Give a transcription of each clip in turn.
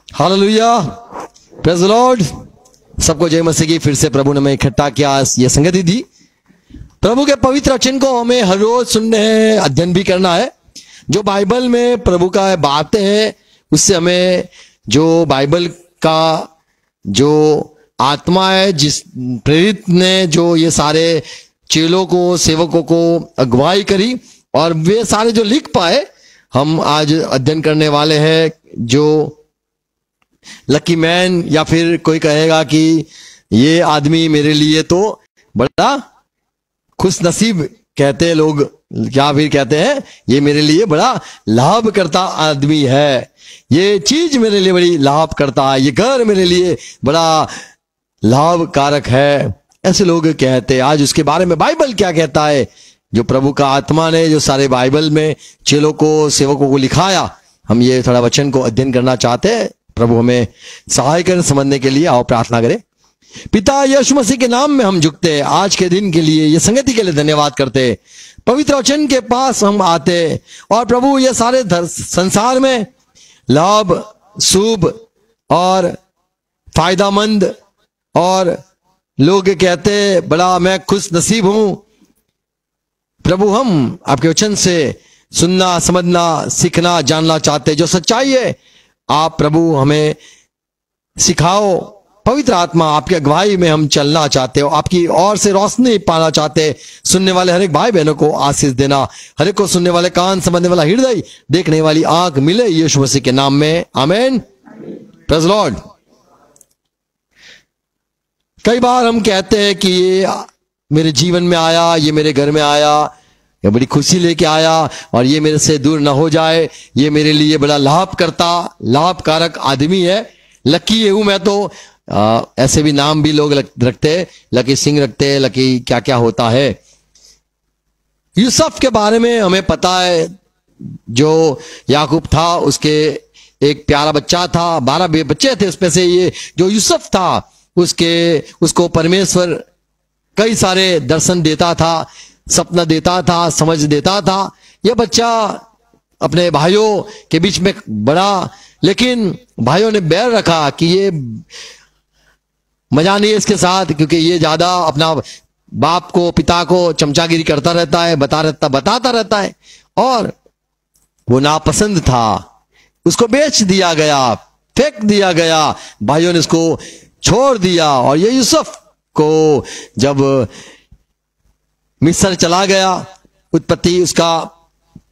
Hallelujah, praise the Lord. सबको जय मसीह की। फिर से प्रभु ने हमें इकट्ठा किया, ये संगति दी। प्रभु के पवित्र वचन को हमें हर रोज सुनने हैं, अध्ययन भी करना है। जो बाइबल में प्रभु का बातें हैं, उससे हमें जो बाइबल का जो आत्मा है, जिस प्रेरित ने जो ये सारे चेलों को, सेवकों को अगुवाई करी और वे सारे जो लिख पाए, हम आज अध्ययन करने वाले हैं। जो लकी मैन, या फिर कोई कहेगा कि ये आदमी मेरे लिए तो बड़ा खुश नसीब कहते हैं लोग, क्या फिर कहते हैं ये मेरे लिए बड़ा लाभ करता आदमी है, ये चीज मेरे लिए बड़ी लाभ करता है, ये घर मेरे लिए बड़ा लाभकारक है, ऐसे लोग कहते हैं। आज उसके बारे में बाइबल क्या कहता है, जो प्रभु का आत्मा ने जो सारे बाइबल में चेलों को, सेवकों को लिखाया, हम ये थोड़ा वचन को अध्ययन करना चाहते हैं। प्रभु हमें सहाय करें समझने के लिए। आओ प्रार्थना करें। पिता यीशु मसीह के नाम में हम झुकते हैं, आज के दिन के लिए, ये संगति के लिए धन्यवाद करते। पवित्र वचन के पास हम आते और प्रभु ये सारे संसार में लाभ, शुभ और फायदामंद, और लोग कहते बड़ा मैं खुश नसीब हूं। प्रभु हम आपके वचन से सुनना, समझना, सीखना, जानना चाहते। जो सच्चाई है आप प्रभु हमें सिखाओ। पवित्र आत्मा आपकी अगुवाई में हम चलना चाहते हो, आपकी ओर से रोशनी पाना चाहते। सुनने वाले हर एक भाई बहनों को आशीष देना, हर एक को सुनने वाले कान, समझने वाला हृदय, देखने वाली आंख मिले यीशु मसीह के नाम में, आमीन। Praise Lord. कई बार हम कहते हैं कि ये मेरे जीवन में आया, ये मेरे घर में आया, ये बड़ी खुशी लेके आया, और ये मेरे से दूर ना हो जाए, ये मेरे लिए बड़ा लाभकारक आदमी है, लकी हूं मैं तो। ऐसे भी नाम भी लोग रखते हैं, लकी सिंह रखते हैं, लकी क्या क्या होता है। यूसुफ के बारे में हमें पता है, जो याकूब था उसके एक प्यारा बच्चा था, 12 बच्चे थे, उसमें से ये जो यूसुफ था उसको परमेश्वर कई सारे दर्शन देता था, सपना देता था, समझ देता था। यह बच्चा अपने भाइयों के बीच में बड़ा, लेकिन भाइयों ने बैर रखा कि ये मजा नहीं है इसके साथ, क्योंकि ये ज्यादा अपना बाप को, पिता को चमचागिरी करता रहता है, बताता रहता है, और वो नापसंद था। उसको बेच दिया गया, फेंक दिया गया, भाइयों ने उसको छोड़ दिया। और ये यूसुफ को जब मिस्र चला गया, उत्पत्ति उसका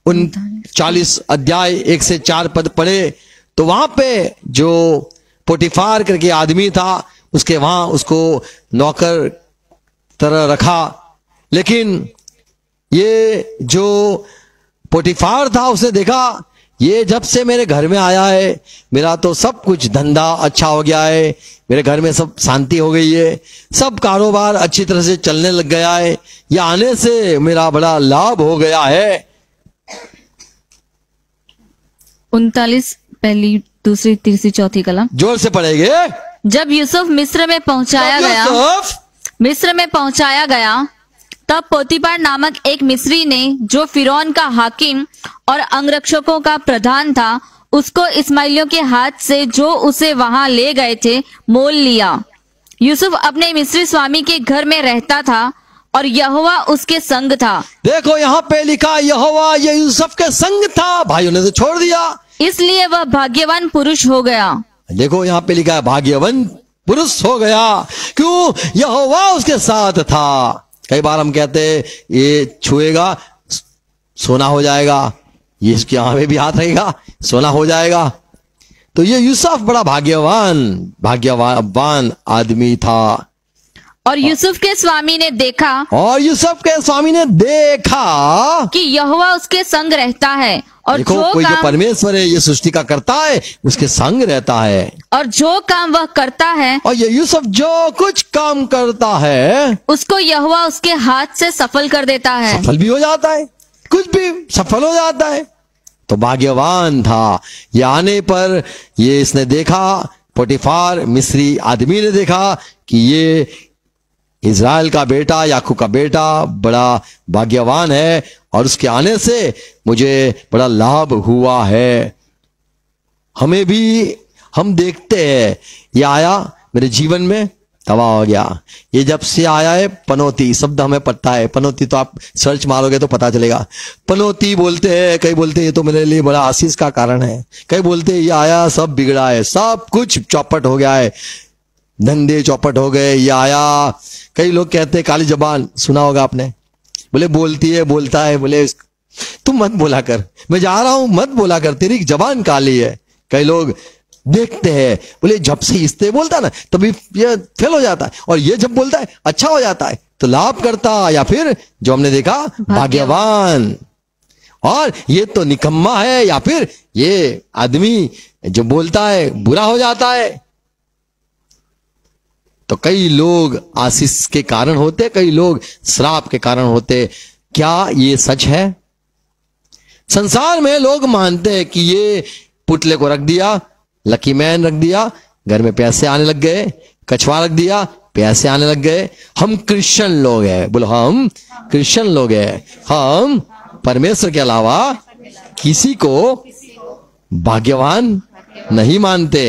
39 अध्याय 1 से 4 पद पढ़े, तो वहां पे जो पोटीफार करके आदमी था, उसके वहां उसको नौकर तरह रखा। लेकिन ये जो पोटीफार था, उसने देखा ये जब से मेरे घर में आया है, मेरा तो सब कुछ धंधा अच्छा हो गया है, मेरे घर में सब शांति हो गई है, सब कारोबार अच्छी तरह से चलने लग गया है, ये आने से मेरा बड़ा लाभ हो गया है। 39 पहली, दूसरी, तीसरी, चौथी कलम जोर से पढ़ेंगे। जब यूसुफ मिस्र में पहुंचाया गया, तब पोतीफार नामक एक मिस्री ने, जो फिरौन का हाकिम और अंगरक्षकों का प्रधान था, उसको इस्माइलियों के हाथ से जो उसे वहां ले गए थे मोल लिया। यूसुफ अपने मिस्री स्वामी के घर में रहता था और यहोवा उसके संग था। देखो यहाँ पे लिखा यहोवा ये यूसुफ के संग था, भाइयों ने तो छोड़ दिया, इसलिए वह भाग्यवान पुरुष हो गया। देखो यहाँ पे लिखा है भाग्यवान पुरुष हो गया, क्यों? यहोवा उसके साथ था। कई बार हम कहते हैं ये छुएगा सोना हो जाएगा, ये इसकी आंख में भी हाथ रहेगा सोना हो जाएगा। तो ये यूसुफ बड़ा भाग्यवान आदमी था। और यूसुफ के स्वामी ने देखा कि यहोवा उसके संग रहता है, और देखो कोई जो परमेश्वर है, ये सृष्टि का करता है, उसके संग रहता है, और जो काम वह करता है, और ये यूसुफ जो कुछ काम करता है, उसको यहोवा उसके हाथ से सफल कर देता है। सफल भी हो जाता है, कुछ भी सफल हो जाता है। तो भाग्यवान था। ये आने पर ये इसने देखा, पोटीफार मिस्री आदमी ने देखा कि ये इज़राइल का बेटा, याकूब का बेटा बड़ा भाग्यवान है, और उसके आने से मुझे बड़ा लाभ हुआ है। हमें भी हम देखते हैं ये आया मेरे जीवन में, तबाह हो गया। ये जब से आया है, पनौती शब्द हमें पता है, पनौती तो आप सर्च मारोगे तो पता चलेगा। पनौती बोलते हैं, कई बोलते हैं ये तो मेरे लिए बड़ा आशीष का कारण है, कई बोलते हैं ये आया सब बिगड़ा है, सब कुछ चौपट हो गया है, धंधे चौपट हो गए, ये आया। कई लोग कहते हैं काली जबान, सुना होगा आपने, बोले बोलती है बोलता है, बोले तुम मत बोला कर, मैं जा रहा हूं मत बोला कर, तेरी जबान काली है। कई लोग देखते हैं, बोले जब से इससे बोलता ना तभी ये फेल हो जाता है, और ये जब बोलता है अच्छा हो जाता है, तो लाभ करता, या फिर जो हमने देखा भाग्यवान। और ये तो निकम्मा है, या फिर ये आदमी जो बोलता है बुरा हो जाता है। तो कई लोग आशीष के कारण होते, कई लोग श्राप के कारण होते। क्या ये सच है? संसार में लोग मानते हैं कि ये पुतले को रख दिया, लकी मैन रख दिया, घर में पैसे आने लग गए, कछुआ रख दिया, पैसे आने लग गए, हम क्रिश्चियन लोग हैं। बोलो हम क्रिश्चियन लोग हैं, हम परमेश्वर के अलावा किसी को भाग्यवान नहीं मानते।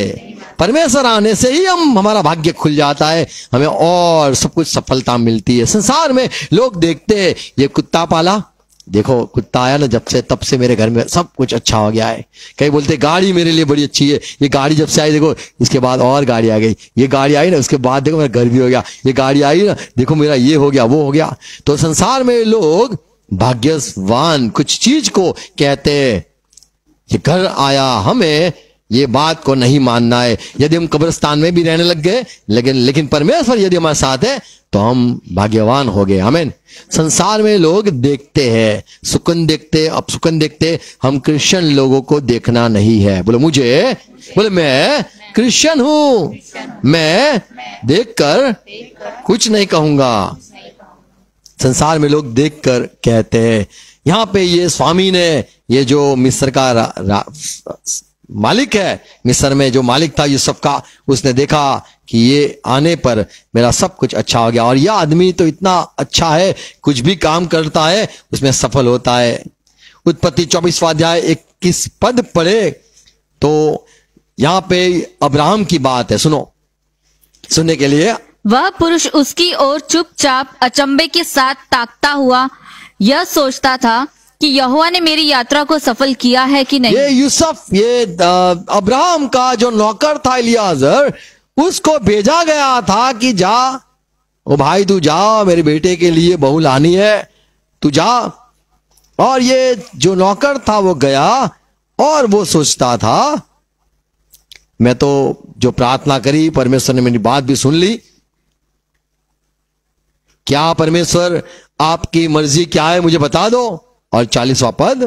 परमेश्वर आने से ही हमारा भाग्य खुल जाता है, हमें और सब कुछ सफलता मिलती है। संसार में लोग देखते हैं ये कुत्ता पाला, देखो कुत्ता आया ना जब से, तब से मेरे घर में सब कुछ अच्छा हो गया है। कई बोलते गाड़ी मेरे लिए बड़ी अच्छी है, ये गाड़ी जब से आई देखो इसके बाद और गाड़ी आ गई, ये गाड़ी आई ना उसके बाद देखो मेरा घर भी हो गया, ये गाड़ी आई ना देखो मेरा ये हो गया वो हो गया। तो संसार में लोग भाग्यवान कुछ चीज को कहते हैं, ये घर आया, हमें ये बात को नहीं मानना है। यदि हम कब्रिस्तान में भी रहने लग गए, लेकिन परमेश्वर यदि हमारे साथ है तो हम भाग्यवान हो गए। आमीन। संसार में लोग देखते हैं, सुकन देखते, अपसुकन देखते, हम क्रिश्चियन लोगों को देखना नहीं है। बोलो मुझे, बोले मैं क्रिश्चियन हूं, मैं देखकर कुछ नहीं कहूंगा। संसार में लोग देखकर कहते हैं। यहां पे ये स्वामी ने, ये जो मिस्र का मालिक है, मिस्र में जो मालिक था यूसुफ का, उसने देखा कि ये आने पर मेरा सब कुछ अच्छा हो गया, और यह आदमी तो इतना अच्छा है, कुछ भी काम करता है उसमें सफल होता है। उत्पत्ति 24वां अध्याय 21 पद पढ़े तो यहां पे अब्राहम की बात है, सुनो, सुनने के लिए। वह पुरुष उसकी ओर चुपचाप अचंभे के साथ ताकता हुआ यह सोचता था कि यहोवा ने मेरी यात्रा को सफल किया है कि नहीं। ये यूसुफ, ये अब्राहम का जो नौकर था इलियाजर, उसको भेजा गया था कि जा, ओ भाई तू जा, मेरे बेटे के लिए बहू लानी है, तू जा। और ये जो नौकर था वो गया, और वो सोचता था मैं तो जो प्रार्थना करी, परमेश्वर ने मेरी बात भी सुन ली। क्या परमेश्वर आपकी मर्जी क्या है मुझे बता दो। और 40वां पद,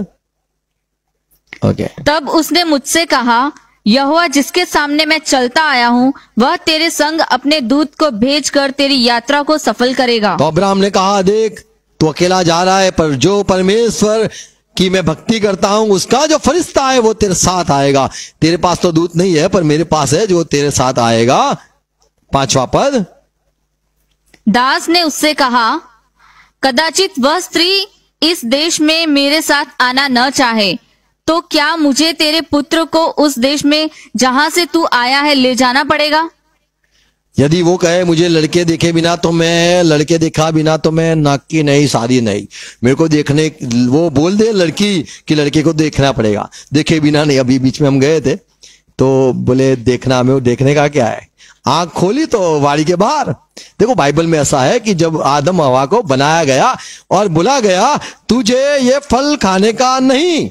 ओके। तब उसने मुझसे कहा, यहोवा जिसके सामने मैं चलता आया हूँ, वह तेरे संग अपने दूत को भेजकर तेरी यात्रा को सफल करेगा। तो अब्राहम ने कहा, देख तू अकेला जा रहा है, पर जो परमेश्वर की मैं भक्ति करता हूं उसका जो फरिश्ता है वो तेरे साथ आएगा। तेरे पास तो दूत नहीं है, पर मेरे पास है जो तेरे साथ आएगा। 5वां पद, दास ने उससे कहा, कदाचित वह स्त्री इस देश में मेरे साथ आना न चाहे, तो क्या मुझे तेरे पुत्र को उस देश में जहां से तू आया है ले जाना पड़ेगा? यदि वो कहे मुझे लड़के देखे बिना तो मैं, लड़के देखा बिना तो मैं, नाक की नहीं, शादी नहीं, मेरे को देखने, वो बोल दे लड़की कि लड़के को देखना पड़ेगा, देखे बिना नहीं। अभी बीच में हम गए थे तो बोले देखना, हमें देखने का क्या है, आंख खोली तो वाड़ी के बाहर। देखो बाइबल में ऐसा है कि जब आदम हवा को बनाया गया और बोला गया तुझे ये फल खाने का नहीं,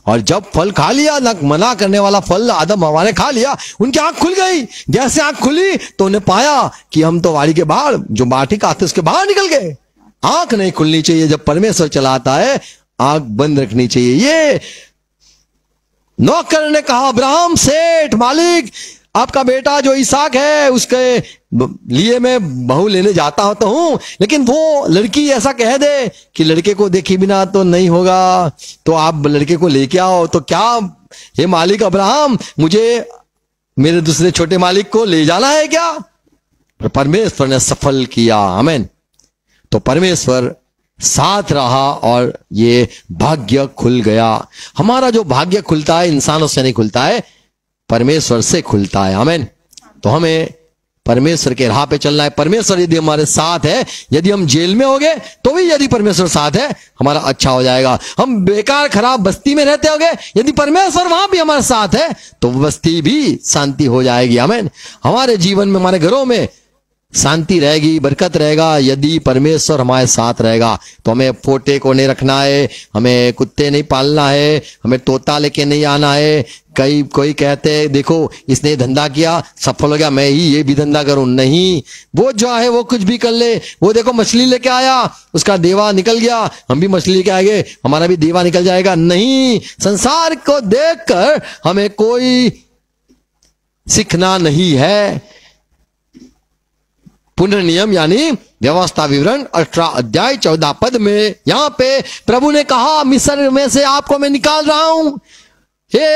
और जब फल खा लिया, ना मना करने वाला फल आदम हवा ने खा लिया, उनकी आंख खुल गई। जैसे आंख खुली तो उन्हें पाया कि हम तो वाड़ी के बाहर, जो बाटी का उसके बाहर निकल गए। आंख नहीं खुलनी चाहिए, जब परमेश्वर चलाता है आंख बंद रखनी चाहिए। ये नौकर ने कहा, अब्राहम सेठ मालिक, आपका बेटा जो इसहाक है उसके लिए मैं बहू लेने जाता होता हूं, लेकिन वो लड़की ऐसा कह दे कि लड़के को देखे बिना तो नहीं होगा, तो आप लड़के को लेके आओ। तो क्या हे मालिक अब्राहम, मुझे मेरे दूसरे छोटे मालिक को ले जाना है क्या? परमेश्वर ने सफल किया। आमीन। तो परमेश्वर साथ रहा और ये भाग्य खुल गया। हमारा जो भाग्य खुलता है इंसानों से नहीं खुलता है, परमेश्वर से खुलता है। आमीन। तो हमें परमेश्वर के राह पे चलना है। परमेश्वर यदि हमारे साथ है, यदि हम जेल में हो गए तो भी यदि परमेश्वर साथ है, हमारा अच्छा हो जाएगा। हम बेकार खराब बस्ती में रहते होंगे, यदि परमेश्वर वहां भी हमारे साथ है तो बस्ती भी शांति हो जाएगी। आमीन। हमारे जीवन में, हमारे घरों में शांति रहेगी, बरकत रहेगा यदि परमेश्वर हमारे साथ रहेगा। तो हमें पोते को नहीं रखना है, हमें कुत्ते नहीं पालना है, हमें तोता लेके नहीं आना है। कोई कहते हैं देखो इसने धंधा किया सफल हो गया, मैं ही ये भी धंधा करूं। नहीं, वो जो है वो कुछ भी कर ले। वो देखो मछली लेके आया, उसका देवा निकल गया, हम भी मछली लेके आएंगे, हमारा भी देवा निकल जाएगा। नहीं, संसार को देखकर हमें कोई सीखना नहीं है। पुनर्नियम यानी व्यवस्था विवरण 18 अध्याय 14 पद में यहां पे प्रभु ने कहा, मिस्र में से आपको मैं निकाल रहा हूं। हे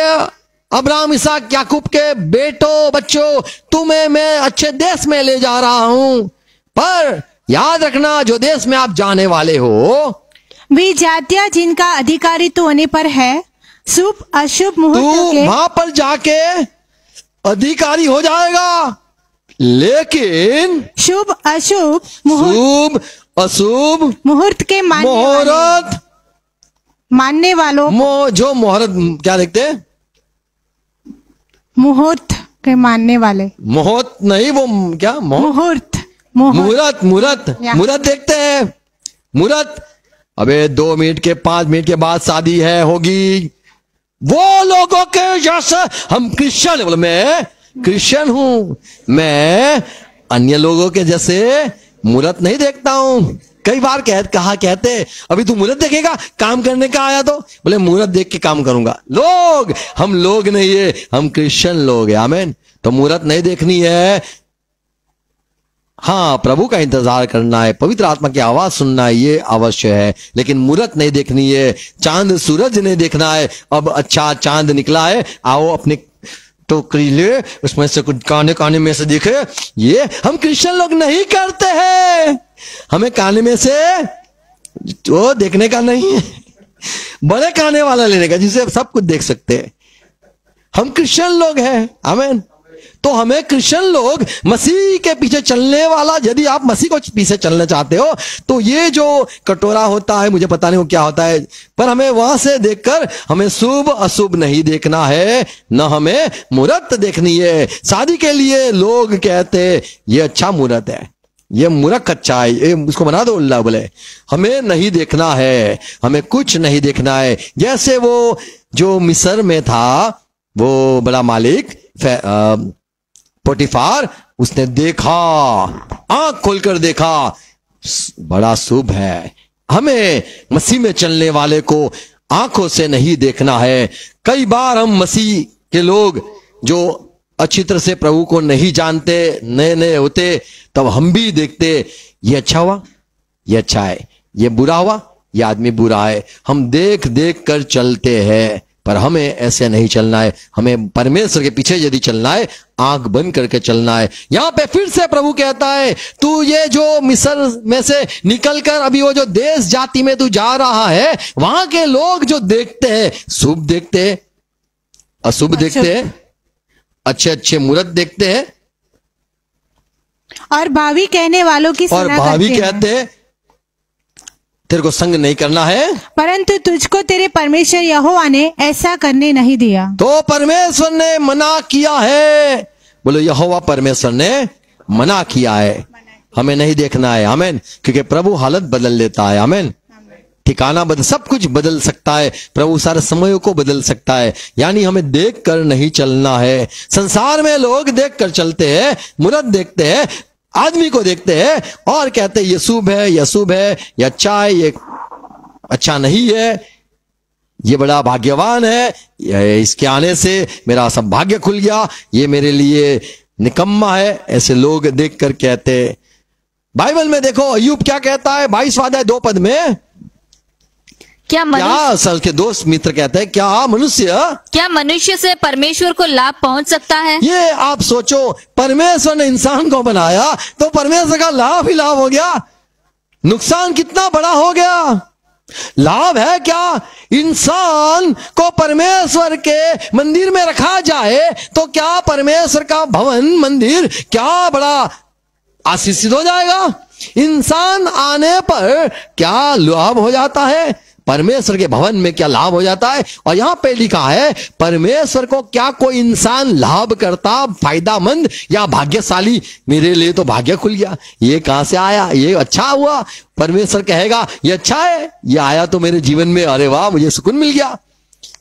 अब्राहम, इसहाक, याकूब के बेटों, बच्चों, तुम्हें मैं अच्छे देश में ले जा रहा हूं। पर याद रखना, जो देश में आप जाने वाले हो, वे जातियां जिनका अधिकारित्व होने पर है, शुभ अशुभ मुहूर्त के वहां पर जाके अधिकारी हो जाएगा। लेकिन शुभ अशुभ शुभ अशुभ मुहूर्त के मानने वालों जो मुहूर्त क्या देखते हैं, मुहूर्त के मानने वाले, मुहूर्त नहीं, वो क्या मुहूर्त मुहूर्त देखते हैं। मुहूर्त, अबे 2 मिनट के 5 मिनट के बाद शादी है होगी। वो लोगों के जैसे हम क्रिश्चियन, बोले मैं क्रिश्चियन हूं, मैं अन्य लोगों के जैसे मुहूर्त नहीं देखता हूं। कई बार कहते अभी तू मुहूर्त देखेगा, काम करने का आया तो, बोले मुहूर्त देख के काम करूंगा। हम लोग नहीं है, हम क्रिश्चियन लोग हैं। आमीन। तो मुहूर्त नहीं देखनी है, हाँ प्रभु का इंतजार करना है, पवित्र आत्मा की आवाज सुनना है, ये अवश्य है। लेकिन मुहूर्त नहीं देखनी है, चांद सूरज नहीं देखना है। अब अच्छा चांद निकला है, आओ अपने टोकरी ले, उसमें से कुछ काने में से दिखे। ये हम क्रिश्चियन लोग नहीं करते हैं। हमें काने में से वो देखने का नहीं है, बड़े काने वाला लेने का, जिसे सब कुछ देख सकते हैं। हम क्रिश्चियन लोग हैं। आमीन। तो हमें क्रिश्चियन लोग मसीह के पीछे चलने वाला, यदि आप मसीह को पीछे चलना चाहते हो तो ये जो कटोरा होता है, मुझे पता नहीं वो क्या होता है, पर हमें वहां से देखकर हमें शुभ अशुभ नहीं देखना है, न हमें मुहूर्त देखनी है। शादी के लिए लोग कहते ये अच्छा मुहूर्त है, ये मुहूर्त अच्छा है, ये उसको बना दो अल्लाह बोले। हमें नहीं देखना है, हमें कुछ नहीं देखना है। जैसे वो जो मिस्र में था, वो बड़ा मालिक पोटीफार, उसने देखा, आंख खोलकर देखा, बड़ा शुभ है। हमें मसीह में चलने वाले को आंखों से नहीं देखना है। कई बार हम मसीह के लोग जो अच्छी तरह से प्रभु को नहीं जानते, नए नए होते, तब हम भी देखते ये अच्छा हुआ, ये अच्छा है, ये बुरा हुआ, ये आदमी बुरा है। हम देख देख कर चलते हैं, पर हमें ऐसे नहीं चलना है। हमें परमेश्वर के पीछे यदि चलना है, आंख बंद करके चलना है। यहां पे फिर से प्रभु कहता है, तू ये जो मिस्र में से निकलकर अभी वो जो देश जाति में तू जा रहा है, वहां के लोग जो देखते हैं, शुभ देखते हैं, अशुभ देखते हैं, अच्छे अच्छे मुहूर्त देखते हैं, और भावी कहने वालों की और भावी कहते हैं तेरे को संग नहीं करना है, परंतु तुझको तेरे परमेश्वर यहोवा ने ऐसा करने नहीं दिया। तो परमेश्वर ने मना किया है। बोलो यहोवा परमेश्वर ने मना किया है, हमें नहीं देखना है। आमीन। क्योंकि प्रभु हालत बदल लेता है। आमीन। ठिकाना बदल, सब कुछ बदल सकता है प्रभु, सारे समयों को बदल सकता है। यानी हमें देख कर नहीं चलना है। संसार में लोग देख कर चलते हैं, मुहूर्त देखते हैं, आदमी को देखते हैं और कहते हैं ये शुभ है, ये अशुभ है, ये अच्छा है, ये अच्छा नहीं है, ये बड़ा भाग्यवान है, इसके आने से मेरा सब भाग्य खुल गया, ये मेरे लिए निकम्मा है। ऐसे लोग देखकर कहते। बाइबल में देखो अय्यूब क्या कहता है, 22वां अध्याय 2 पद में, क्या असल के दोस्त मित्र कहते हैं, क्या मनुष्य से परमेश्वर को लाभ पहुंच सकता है? ये आप सोचो, परमेश्वर ने इंसान को बनाया तो परमेश्वर का लाभ ही लाभ हो गया, नुकसान कितना बड़ा हो गया। लाभ है क्या? इंसान को परमेश्वर के मंदिर में रखा जाए तो क्या परमेश्वर का भवन मंदिर क्या बड़ा आशीषित हो जाएगा? इंसान आने पर क्या लाभ हो जाता है? परमेश्वर के भवन में क्या लाभ हो जाता है? और यहां पे लिखा है परमेश्वर को क्या कोई इंसान लाभ करता, फायदामंद या भाग्यशाली? मेरे लिए तो भाग्य खुल गया, ये कहां से आया, ये अच्छा हुआ। परमेश्वर कहेगा ये अच्छा है, ये आया तो मेरे जीवन में, अरे वाह मुझे सुकून मिल गया।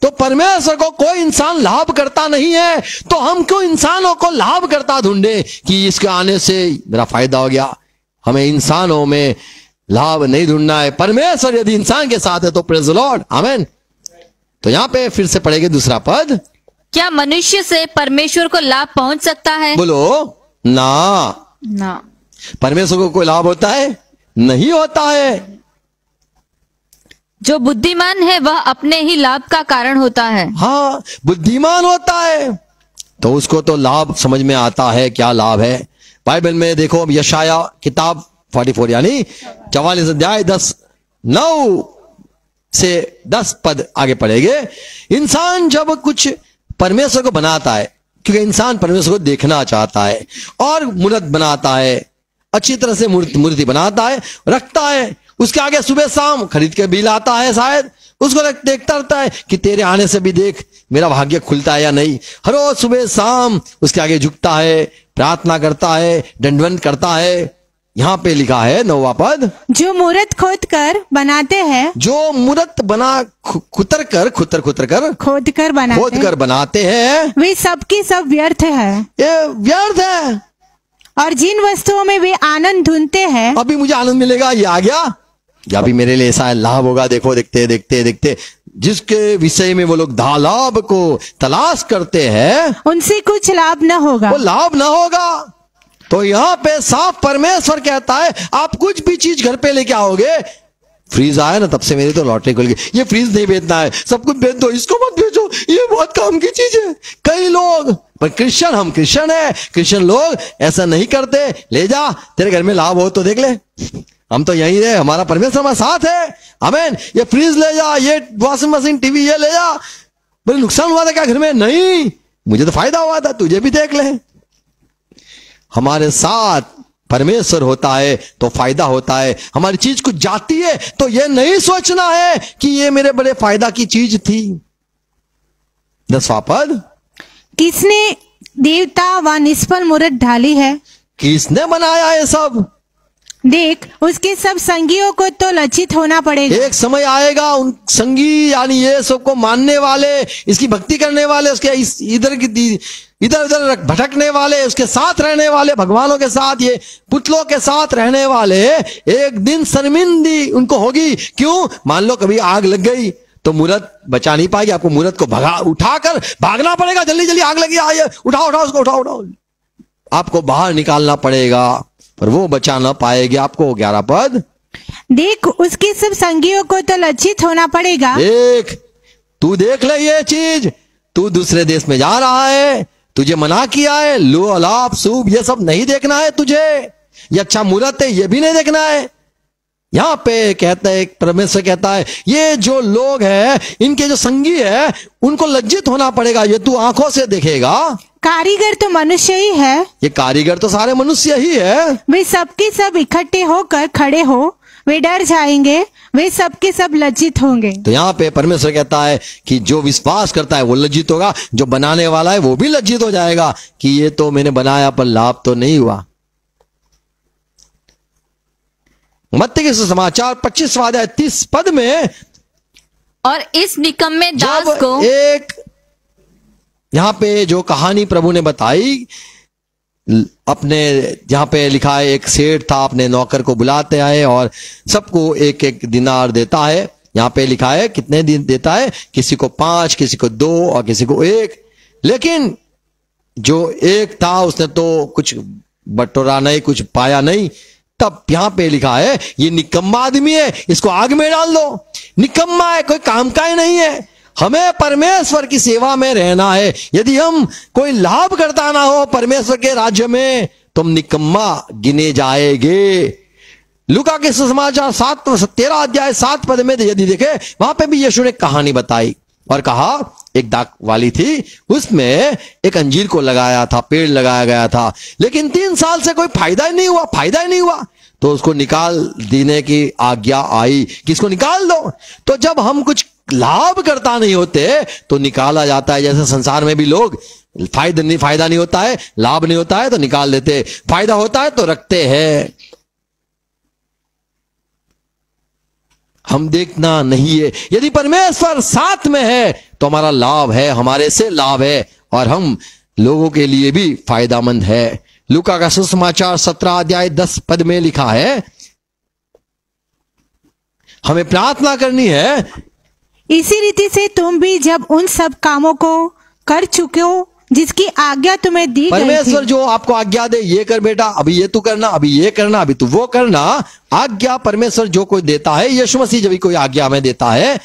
तो परमेश्वर को कोई इंसान लाभ करता नहीं है, तो हम क्यों इंसानों को लाभ करता ढूंढे कि इसके आने से मेरा फायदा हो गया? हमें इंसानों में लाभ नहीं ढूंढना है। परमेश्वर यदि इंसान के साथ है तो प्रेज द लॉर्ड, आमेन। तो यहां पे फिर से पढ़ेंगे दूसरा पद। क्या मनुष्य से परमेश्वर को लाभ पहुंच सकता है? बोलो ना। परमेश्वर को कोई लाभ होता है? नहीं होता है। जो बुद्धिमान है वह अपने ही लाभ का कारण होता है। हाँ, बुद्धिमान होता है तो उसको तो लाभ समझ में आता है, क्या लाभ है। बाइबल में देखो, अब यशाया किताब 44 यानी 44 अध्याय 9 से 10 पद आगे पढ़ेंगे। इंसान जब कुछ परमेश्वर को बनाता है, क्योंकि इंसान परमेश्वर को देखना चाहता है, और मूर्त बनाता है, अच्छी तरह से मूर्ति बनाता है, रखता है, उसके आगे सुबह शाम खरीद के बिल आता है, शायद उसको देखता रहता है कि तेरे आने से भी देख मेरा भाग्य खुलता है या नहीं। हर रोज सुबह शाम उसके आगे झुकता है, प्रार्थना करता है, दंडवत करता है। यहां पे लिखा है 9वां पद, जो मूर्त खोद कर बनाते हैं, जो मूर्त बना खोद कर बनाते हैं, वे सबकी सब व्यर्थ है। ये व्यर्थ है। और जिन वस्तुओं में वे आनंद ढूंढते हैं, अभी मुझे आनंद मिलेगा, ये आ गया, या भी मेरे लिए ऐसा लाभ होगा, देखो देखते देखते देखते जिसके विषय में वो लोग लाभ को तलाश करते हैं, उनसे कुछ लाभ न होगा। वो लाभ ना होगा। तो यहां पे साफ परमेश्वर कहता है आप कुछ भी चीज घर पे लेके आओगे, फ्रीज आया ना तब से मेरी तो लॉटरी खुल गई, ये फ्रीज नहीं बेचना है, सब कुछ बेच दो, इसको मत बेचो, ये बहुत काम की चीज है। कई लोग, पर क्रिश्चियन, हम क्रिश्चियन है, क्रिश्चियन लोग ऐसा नहीं करते। ले जा, तेरे घर में लाभ हो तो देख ले, हम तो यहीं रहे, हमारा परमेश्वर हमारे साथ है, आमीन। ये फ्रीज ले जा, ये वॉशिंग मशीन, टीवी ये ले जा। बोले नुकसान हुआ था क्या घर में? नहीं, मुझे तो फायदा हुआ था, तुझे भी देख ले। हमारे साथ परमेश्वर होता है तो फायदा होता है। हमारी चीज कुछ जाती है तो ये नहीं सोचना है कि ये मेरे बड़े फायदा की चीज थी। 10वां पद, किसने देवता व निष्फल मूर्त ढाली है? किसने बनाया ये सब? देख, उसके सब संगियों को तो लज्जित होना पड़ेगा। एक समय आएगा उन संगी यानी ये सबको मानने वाले, इसकी भक्ति करने वाले, उसके इधर उधर भटकने वाले, उसके साथ रहने वाले, भगवानों के साथ, ये पुतलों के साथ रहने वाले, एक दिन शर्मिंदी उनको होगी। क्यों? मान लो कभी आग लग गई तो मूर्त बचा नहीं पाएगी, आपको मूर्त को उठाकर भागना पड़ेगा, जल्दी जल्दी आग लगी, आइए उठाओ उसको, उठाओ, आपको बाहर निकालना पड़ेगा, पर वो बचा ना पाएगी आपको। 11 पद, देख, उसके सब संगियों को तो लज्जित होना पड़ेगा। देख, तू देख ले ये चीज, तू दूसरे देश में जा रहा है, तुझे मना किया है, लो अलाप सूप ये सब नहीं देखना है तुझे, ये अच्छा मूर्त है ये भी नहीं देखना है। यहां पे कहता है, परमेश्वर कहता है ये जो लोग हैं, इनके जो संगी है, उनको लज्जित होना पड़ेगा, ये तू आंखों से देखेगा। कारीगर तो मनुष्य ही है। ये कारीगर तो सारे मनुष्य ही है। वे सबके सब इकट्ठे होकर खड़े हो, वे डर जाएंगे, वे सबके सब लज्जित होंगे। तो यहाँ पे परमेश्वर कहता है कि जो विश्वास करता है वो लज्जित होगा, जो बनाने वाला है वो भी लज्जित हो जाएगा कि ये तो मैंने बनाया पर लाभ तो नहीं हुआ। मत्ती के सुसमाचार 25वां अध्याय 30 पद में, और इस निकम्मे दास जब को, एक यहां पे जो कहानी प्रभु ने बताई, अपने जहां पे लिखा है एक सेठ था, अपने नौकर को बुलाते आए और सबको एक एक दिनार देता है। यहां पे लिखा है कितने दिन देता है, किसी को 5, किसी को 2 और किसी को 1। लेकिन जो एक था उसने तो कुछ बटोरा नहीं, कुछ पाया नहीं। तब यहां पे लिखा है ये निकम्मा आदमी है, इसको आग में डाल दो। निकम्मा है, कोई काम का ही नहीं है। हमें परमेश्वर की सेवा में रहना है। यदि हम कोई लाभ करता ना हो परमेश्वर के राज्य में तो हम निकम्मा गिने जाएंगे। लूका के सुसमाचार 13 अध्याय 7 पद में यदि देखे, वहां पे भी यीशु ने कहानी बताई और कहा एक दाख वाली थी, उसमें एक अंजीर को लगाया था, पेड़ लगाया गया था, लेकिन 3 साल से कोई फायदा ही नहीं हुआ। तो उसको निकाल देने की आज्ञा आई कि इसको निकाल दो। तो जब हम कुछ लाभ करता नहीं होते तो निकाला जाता है। जैसे संसार में भी लोग फायदा नहीं होता है, लाभ नहीं होता है तो निकाल देते, फायदा होता है तो रखते हैं। हम देखना नहीं है, यदि परमेश्वर साथ में है तो हमारा लाभ है, हमारे से लाभ है और हम लोगों के लिए भी फायदामंद है। लूका का सुसमाचार 17 अध्याय 10 पद में लिखा है, हमें प्रार्थना करनी है। इसी रीति से तुम भी जब उन सब कामों को कर चुके हो जिसकी आज्ञा तुम्हें दी गई परमेश्वर थी। जो आपको आज्ञा दे, ये कर बेटा, अभी ये तू करना, अभी ये करना, अभी तू वो करना, आज्ञा परमेश्वर जो कोई देता है, यीशु मसीह जब भी कोई आज्ञा हमें देता है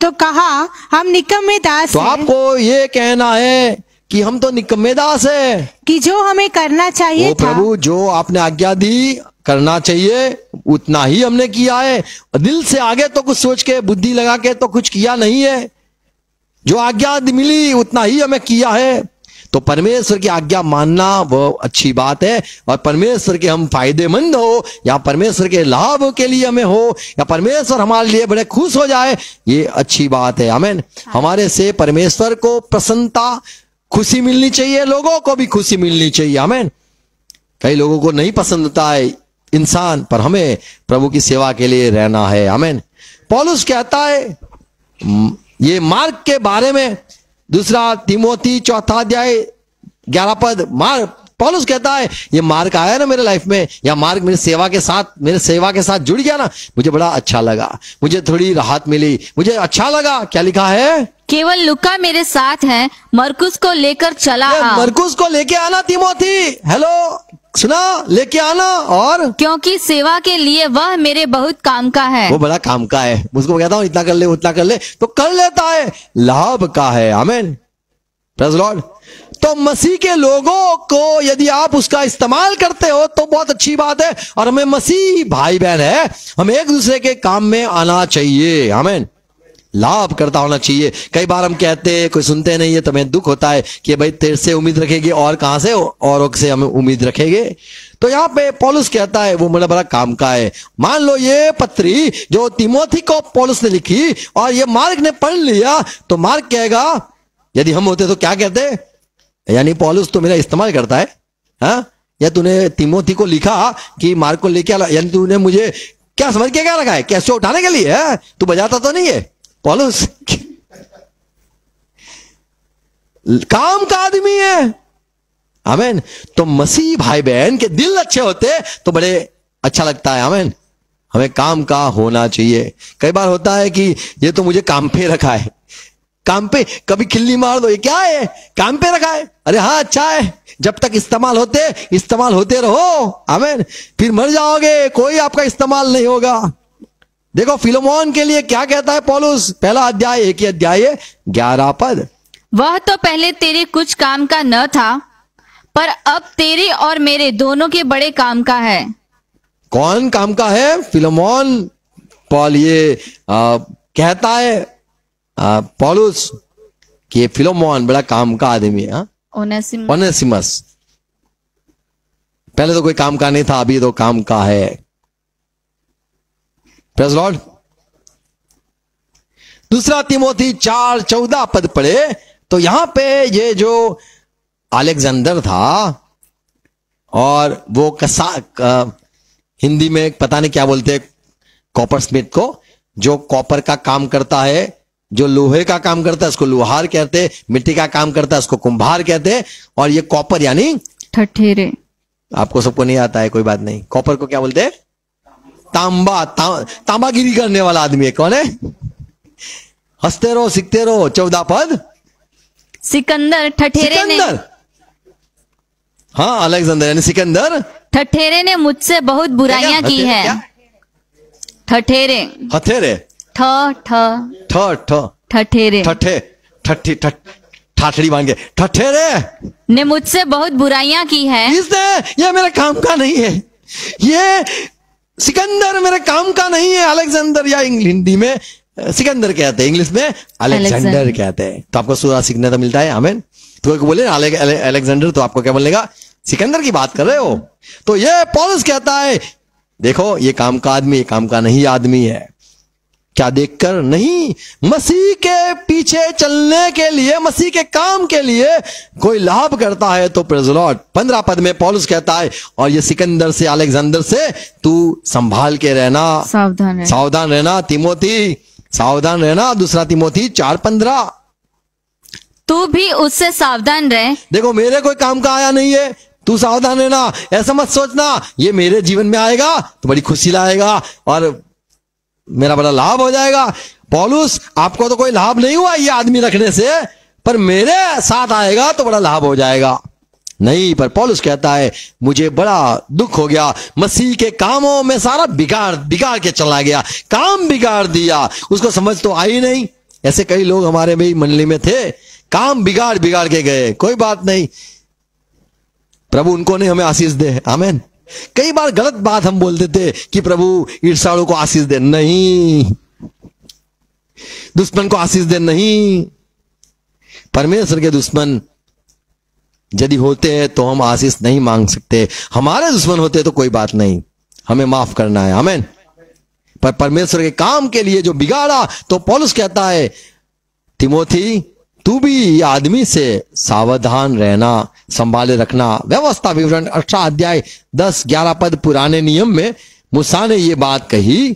तो कहा हम निकम्मे दास तो हैं, आपको ये कहना है कि हम तो निकम्मे दास है। कि जो हमें करना चाहिए ओ था प्रभु, जो आपने आज्ञा दी करना चाहिए उतना ही हमने किया है, दिल से आगे तो कुछ सोच के बुद्धि लगा के तो कुछ किया नहीं है। जो आज्ञा मिली उतना ही हमें किया है। तो परमेश्वर की आज्ञा मानना वो अच्छी बात है, और परमेश्वर के हम फायदेमंद हो या परमेश्वर के लाभ के लिए हमें हो या परमेश्वर हमारे लिए बड़े खुश हो जाए, ये अच्छी बात है। आमीन। हमारे से परमेश्वर को प्रसन्नता, खुशी मिलनी चाहिए, लोगों को भी खुशी मिलनी चाहिए। आमीन। कई लोगों को नहीं पसंद होता है इंसान, पर हमें प्रभु की सेवा के लिए रहना है। आमीन। पौलुस कहता है ये मार्ग के बारे में, 2 तिमोथी 4 अध्याय 11 पद, पौलुस कहता है ये मार्ग आया ना मेरे लाइफ में, या मार्ग मेरे सेवा के साथ जुड़ गया ना, मुझे बड़ा अच्छा लगा, मुझे थोड़ी राहत मिली, मुझे अच्छा लगा। क्या लिखा है? केवल लुका मेरे साथ है, मरकुस को लेकर चला आ। मरकुस को लेके आना तिमोथी, हेलो सुना, लेके आना, और क्योंकि सेवा के लिए वह मेरे बहुत काम का है। वो बड़ा काम का है। मुझको कहता हूं इतना कर ले उतना कर ले, तो कर लेता है, लाभ का है। आमीन। Praise Lord. तो मसीह के लोगों को यदि आप उसका इस्तेमाल करते हो तो बहुत अच्छी बात है, और हमें मसीह भाई बहन है, हमें एक दूसरे के काम में आना चाहिए। आमीन। लाभ करता होना चाहिए। कई बार हम कहते हैं, कोई सुनते नहीं है, तो हमें दुख होता है कि भाई तेरे से उम्मीद रखेंगे और कहां से, औरों से हमें उम्मीद रखेंगे। तो यहाँ पे पौलुस कहता है वो बड़ा काम का है। मान लो ये पत्री जो तिमोथी को पौलुस ने लिखी और ये मार्क ने पढ़ लिया, तो मार्क कहेगा, यदि हम होते तो क्या कहते, यानी पौलुस तो मेरा इस्तेमाल करता है, हाँ? या तूने तिमोथी को लिखा कि मार्क को लेके, यानी तूने मुझे क्या समझ के क्या लगा है, कैसे उठाने के लिए है, तू बजाता तो नहीं है पौलुस। काम का आदमी है। आमीन। तो मसीह भाई बहन के दिल अच्छे होते तो बड़े अच्छा लगता है। आमीन। हमें काम का होना चाहिए। कई बार होता है कि ये तो मुझे काम पे रखा है, काम पे कभी खिल्ली मार दो, ये क्या है, काम पे रखा है, अरे हाँ अच्छा है, जब तक इस्तेमाल होते रहो। आमीन। फिर मर जाओगे, कोई आपका इस्तेमाल नहीं होगा। देखो फिलोमोन के लिए क्या कहता है पौलुस, 1 अध्याय 1 अध्याय 11 पद, वह तो पहले तेरे कुछ काम का न था, पर अब तेरे और मेरे दोनों के बड़े काम का है। कौन काम का है? फिलोमोन। पौल ये कहता है पौलुस कि फिलोमोन बड़ा काम का आदमी है। ओनेसिमस पहले तो कोई काम का नहीं था, अभी तो काम का है। Praise Lord. 2 तिमोथी 4:14 पद पढ़े तो यहां पे ये जो अलेक्जेंडर था और वो हिंदी में पता नहीं क्या बोलते, कॉपर स्मिथ को, जो कॉपर का काम करता है, जो लोहे का काम करता है उसको लोहार कहते, मिट्टी का काम करता है उसको कुंभार कहते, और ये कॉपर यानी ठठेरे। आपको सबको नहीं आता है, कोई बात नहीं। कॉपर को क्या बोलते हैं? तांबागिरी करने वाला आदमी है। कौन है? हंसते रहो सीखते रहो। 14 पद, सिकंदर ठठेरे ने, हाँ अलेक्जेंडर यानी सिकंदर, ठठेरे ने मुझसे बहुत बुराइयां की है। ठठेरे, हथेरे, ठठेरे, ठाठड़ी बांध के, ठठेरे ने मुझसे बहुत बुराइयां की है। इसने, ये मेरे काम का नहीं है, ये सिकंदर मेरे काम का नहीं है। अलेक्जेंडर, या हिंदी में सिकंदर कहते हैं, इंग्लिश में अलेक्जेंडर कहते हैं। तो आपको सूरा सीखने तो मिलता है। आमीन। तो बोले अलेक्जेंडर, तो आपको क्या बोलेगा? सिकंदर की बात कर रहे हो। तो ये पौलुस कहता है, देखो ये काम का आदमी, ये काम का नहीं आदमी है। क्या देखकर? नहीं, मसीह के पीछे चलने के लिए, मसीह के काम के लिए कोई लाभ करता है तो प्रेज़ द लॉर्ड। 15 पद में पौलुस कहता है, और ये सिकंदर से, अलेक्जेंडर से तू संभाल के रहना, सावधान रहना। तिमोथी सावधान रहना। 2 तिमोथी 4:15। तू भी उससे सावधान रहे। देखो मेरे कोई काम का आया नहीं है, तू सावधान रहना। ऐसा मत सोचना ये मेरे जीवन में आएगा तो बड़ी खुशी लाएगा और मेरा बड़ा लाभ हो जाएगा। पौलुस, आपको तो कोई लाभ नहीं हुआ ये आदमी रखने से, पर मेरे साथ आएगा तो बड़ा लाभ हो जाएगा। नहीं, पर पौलुस कहता है मुझे बड़ा दुख हो गया, मसीह के कामों में सारा बिगाड़ के चला गया, काम बिगाड़ दिया, उसको समझ तो आई नहीं। ऐसे कई लोग हमारे भी मंडली में थे, काम बिगाड़ के गए। कोई बात नहीं, प्रभु उनको नहीं, हमें आशीष दे। आमीन। कई बार गलत बात हम बोलते थे कि प्रभु ईर्ष्यालु को आशीष दे, नहीं, दुश्मन को आशीष दे, नहीं। परमेश्वर के दुश्मन यदि होते हैं तो हम आशीष नहीं मांग सकते। हमारे दुश्मन होते तो कोई बात नहीं, हमें माफ करना है। आमीन। पर परमेश्वर के काम के लिए जो बिगाड़ा, तो पौलुस कहता है तिमोथी तू भी आदमी से सावधान रहना, संभाले रखना। व्यवस्था विवरण 18 अध्याय 10-11 पद पुराने नियम में मूसा ने ये बात कही,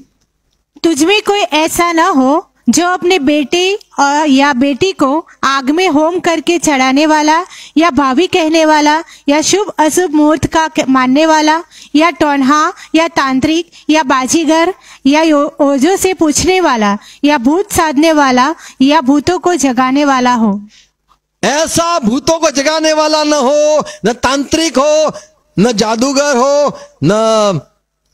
तुझमें कोई ऐसा न हो जो अपने बेटे और या बेटी को आग में होम करके चढ़ाने वाला, या भावी कहने वाला, या शुभ अशुभ मुहूर्त का मानने वाला, या टोन्हा, या तांत्रिक, या बाजीगर, या ओझों से पूछने वाला, या भूत साधने वाला, या भूतों को जगाने वाला हो। ऐसा भूतों को जगाने वाला न हो, न तांत्रिक हो, न जादूगर हो, न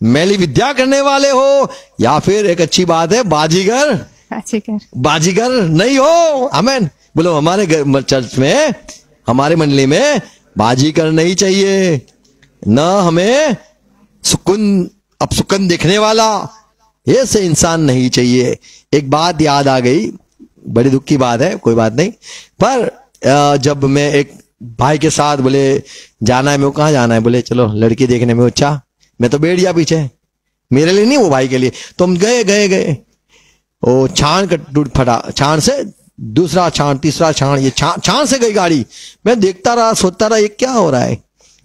मैली विद्या करने वाले हो, या फिर एक अच्छी बात है बाजीगर नहीं हो। आमीन। बोलो हमारे चर्च में, हमारे मंडली में बाजीगर नहीं चाहिए, न हमें अपशुकन देखने वाला ऐसे इंसान नहीं चाहिए। एक बात याद आ गई, बड़ी दुख की बात है, कोई बात नहीं, पर जब मैं एक भाई के साथ बोले जाना है, मेरे को कहाँ जाना है, बोले चलो लड़की देखने में। अच्छा, मैं तो बैठ गया पीछे, मेरे लिए नहीं, वो भाई के लिए। तो हम गए वो छान का टूट फटा, छान से दूसरा छान, तीसरा छान, ये छान से गई गाड़ी। मैं देखता रहा, सोचता रहा ये क्या हो रहा है,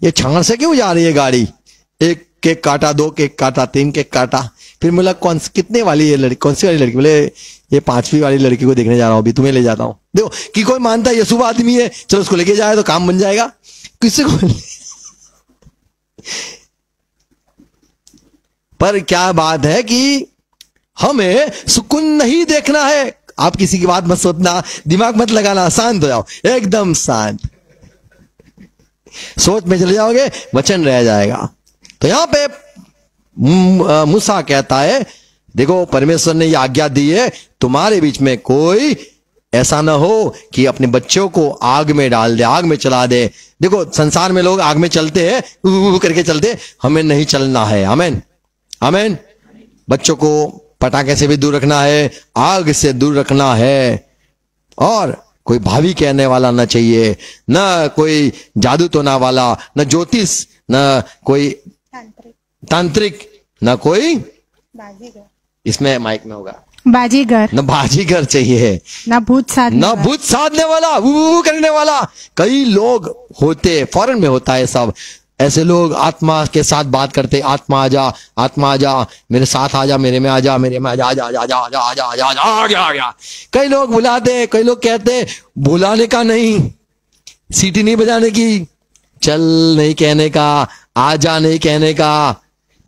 ये छान से क्यों जा रही है गाड़ी। 1 केक काटा, 2 केक काटा, 3 केक काटा। फिर बोला कितने वाली है लड़की, कौन सी वाली लड़की? बोले ये 5वीं वाली लड़की को देखने जा रहा हूं, अभी तुम्हें ले जाता हूं। देखो कि कोई मानता है ये शुभ आदमी है, चलो उसको लेके जाए तो काम बन जाएगा। किसी को पर क्या बात है कि हमें सुकून नहीं देखना है। आप किसी की बात मत सोचना, दिमाग मत लगाना, शांत हो जाओ, एकदम शांत। सोच में चले जाओगे, वचन रह जाएगा। तो यहां पे मूसा कहता है देखो परमेश्वर ने यह आज्ञा दी है, तुम्हारे बीच में कोई ऐसा ना हो कि अपने बच्चों को आग में डाल दे, आग में चला दे। देखो संसार में लोग आग में चलते हैं, करके चलते, हमें नहीं चलना है। आमीन आमीन। बच्चों को पटाखे से भी दूर रखना है, आग से दूर रखना है, और कोई भावी कहने वाला ना चाहिए, न कोई जादू टोना वाला, न ज्योतिष, न कोई तांत्रिक, न कोई इसमें माइक में होगा बाजीगर, न बाजीगर चाहिए, न भूत साधने वाला, वो करने वाला। कई लोग होते, फॉरेन में होता है सब ऐसे लोग, आत्मा के साथ बात करते, आत्मा आजा, आत्मा आजा, मेरे साथ आजा, मेरे में आजा, मेरे में आजा, आजा आजा आजा आजा आजा आजा आजा आजा। कई लोग बुलाते, कई लोग कहते बुलाने का नहीं, सीटी नहीं बजाने की, चल नहीं कहने का, आजा नहीं कहने का,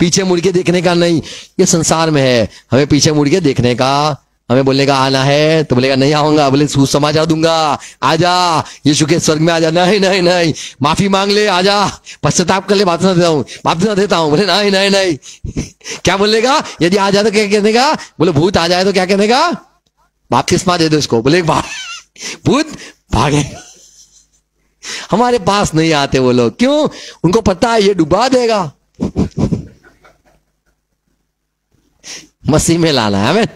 पीछे मुड़ के देखने का नहीं। ये संसार में है, हमें पीछे मुड़ के देखने का, हमें बोलने का आना है तो बोलेगा नहीं आऊंगा, बोले सुसमाचार दूंगा, आजा यीशु के स्वर्ग में आजा, नहीं नहीं नहीं, माफी मांग ले, आजा, पश्चाताप कर ले, बपतिस्मा देता हूँ, बपतिस्मा देता हूँ, बोले नहीं नहीं नहीं। क्या बोलेगा? यदि आ जाए तो क्या कहने का? बोले भूत आ जाए तो क्या कहने का? बपतिस्मा दे दो इसको, बोले भूत भागे। हमारे पास नहीं आते वो लोग, क्यों? उनको पता है ये डुबा देगा। मसीह में लाना है। हमें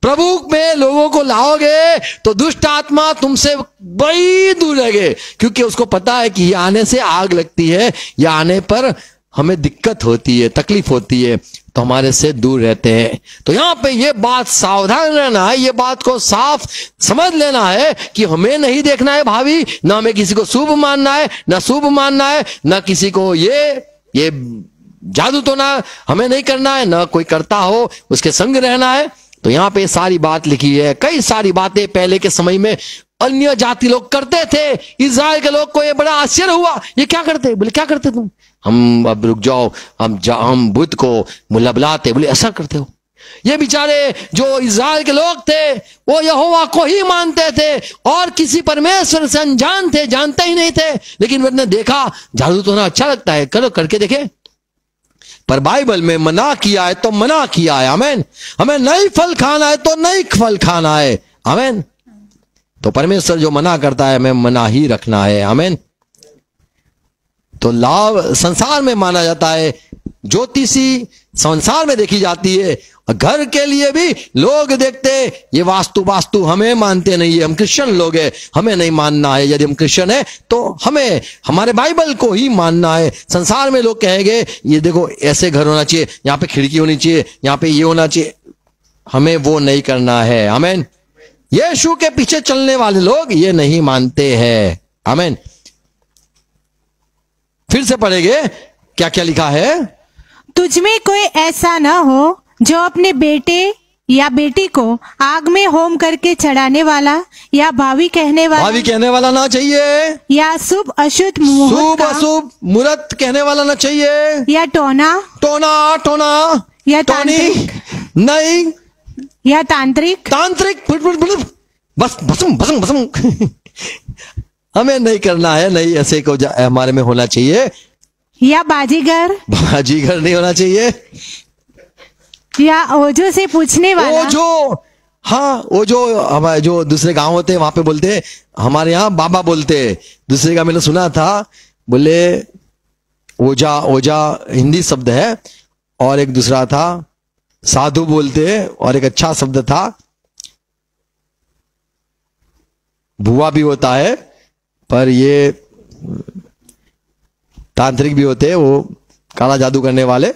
प्रभु में लोगों को लाओगे तो दुष्ट आत्मा तुमसे बड़ी दूर रहेगे, क्योंकि उसको पता है कि ये आने से आग लगती है, ये आने पर हमें दिक्कत होती है, तकलीफ होती है, तो हमारे से दूर रहते हैं। तो यहां पे ये बात सावधान रहना है, ये बात को साफ समझ लेना है कि हमें नहीं देखना है भावी, ना हमें किसी को शुभ मानना है, ना शुभ मानना है, ना किसी को ये जादू तो ना हमें नहीं करना है, ना कोई करता हो उसके संग रहना है। तो यहां पे सारी बात लिखी है। कई सारी बातें पहले के समय में अन्य जाति लोग करते थे। इज़राइल के लोग को ये बड़ा आश्चर्य हुआ, ये क्या करते? बोले क्या करते तुम? हम अब रुक जाओ, हम बुद्ध को मुल्ला बुलाते। बोले ऐसा करते हो? ये बेचारे जो इज़राइल के लोग थे वो यहोवा को ही मानते थे और किसी परमेश्वर से अनजान थे, जानते ही नहीं थे। लेकिन मैंने देखा जादू तो ना अच्छा लगता है, करो करके देखे। पर बाइबल में मना किया है तो मना किया है। आमीन। हमें नई फल खाना है तो नई फल खाना है। आमीन। तो परमेश्वर जो मना करता है हमें मना ही रखना है। आमीन। तो लाभ संसार में माना जाता है, ज्योतिषी संसार में देखी जाती है, घर के लिए भी लोग देखते ये वास्तु हमें मानते नहीं है, हम क्रिश्चियन लोग हैं, हमें नहीं मानना है। यदि हम क्रिश्चियन है तो हमें हमारे बाइबल को ही मानना है। संसार में लोग कहेंगे ये देखो ऐसे घर होना चाहिए, यहाँ पे खिड़की होनी चाहिए, यहाँ पे ये होना चाहिए, हमें वो नहीं करना है। आमीन। यीशु के पीछे चलने वाले लोग ये नहीं मानते हैं। आमीन। फिर से पढ़ेंगे क्या क्या लिखा है। तुझ में कोई ऐसा न हो जो अपने बेटे या बेटी को आग में होम करके चढ़ाने वाला या भावी कहने वाला ना चाहिए, या शुभ अशुभ मुहूर्त कहने वाला ना चाहिए, या टोना या तांत्रिक नहीं, या तांत्रिक बस बसम हमें नहीं करना है। नहीं ऐसे को हमारे में होना चाहिए। या बाजीगर नहीं होना चाहिए, या ओझो से पूछने वाला। ओझो हमारे जो दूसरे गांव होते हैं वहां पे बोलते हैं, हमारे यहाँ बाबा बोलते हैं। दूसरे का मैंने सुना था, बोले ओझा हिंदी शब्द है, और एक दूसरा था साधु बोलते हैं, और एक अच्छा शब्द था भुआ भी होता है, पर ये तांत्रिक भी होते हैं, वो काला जादू करने वाले।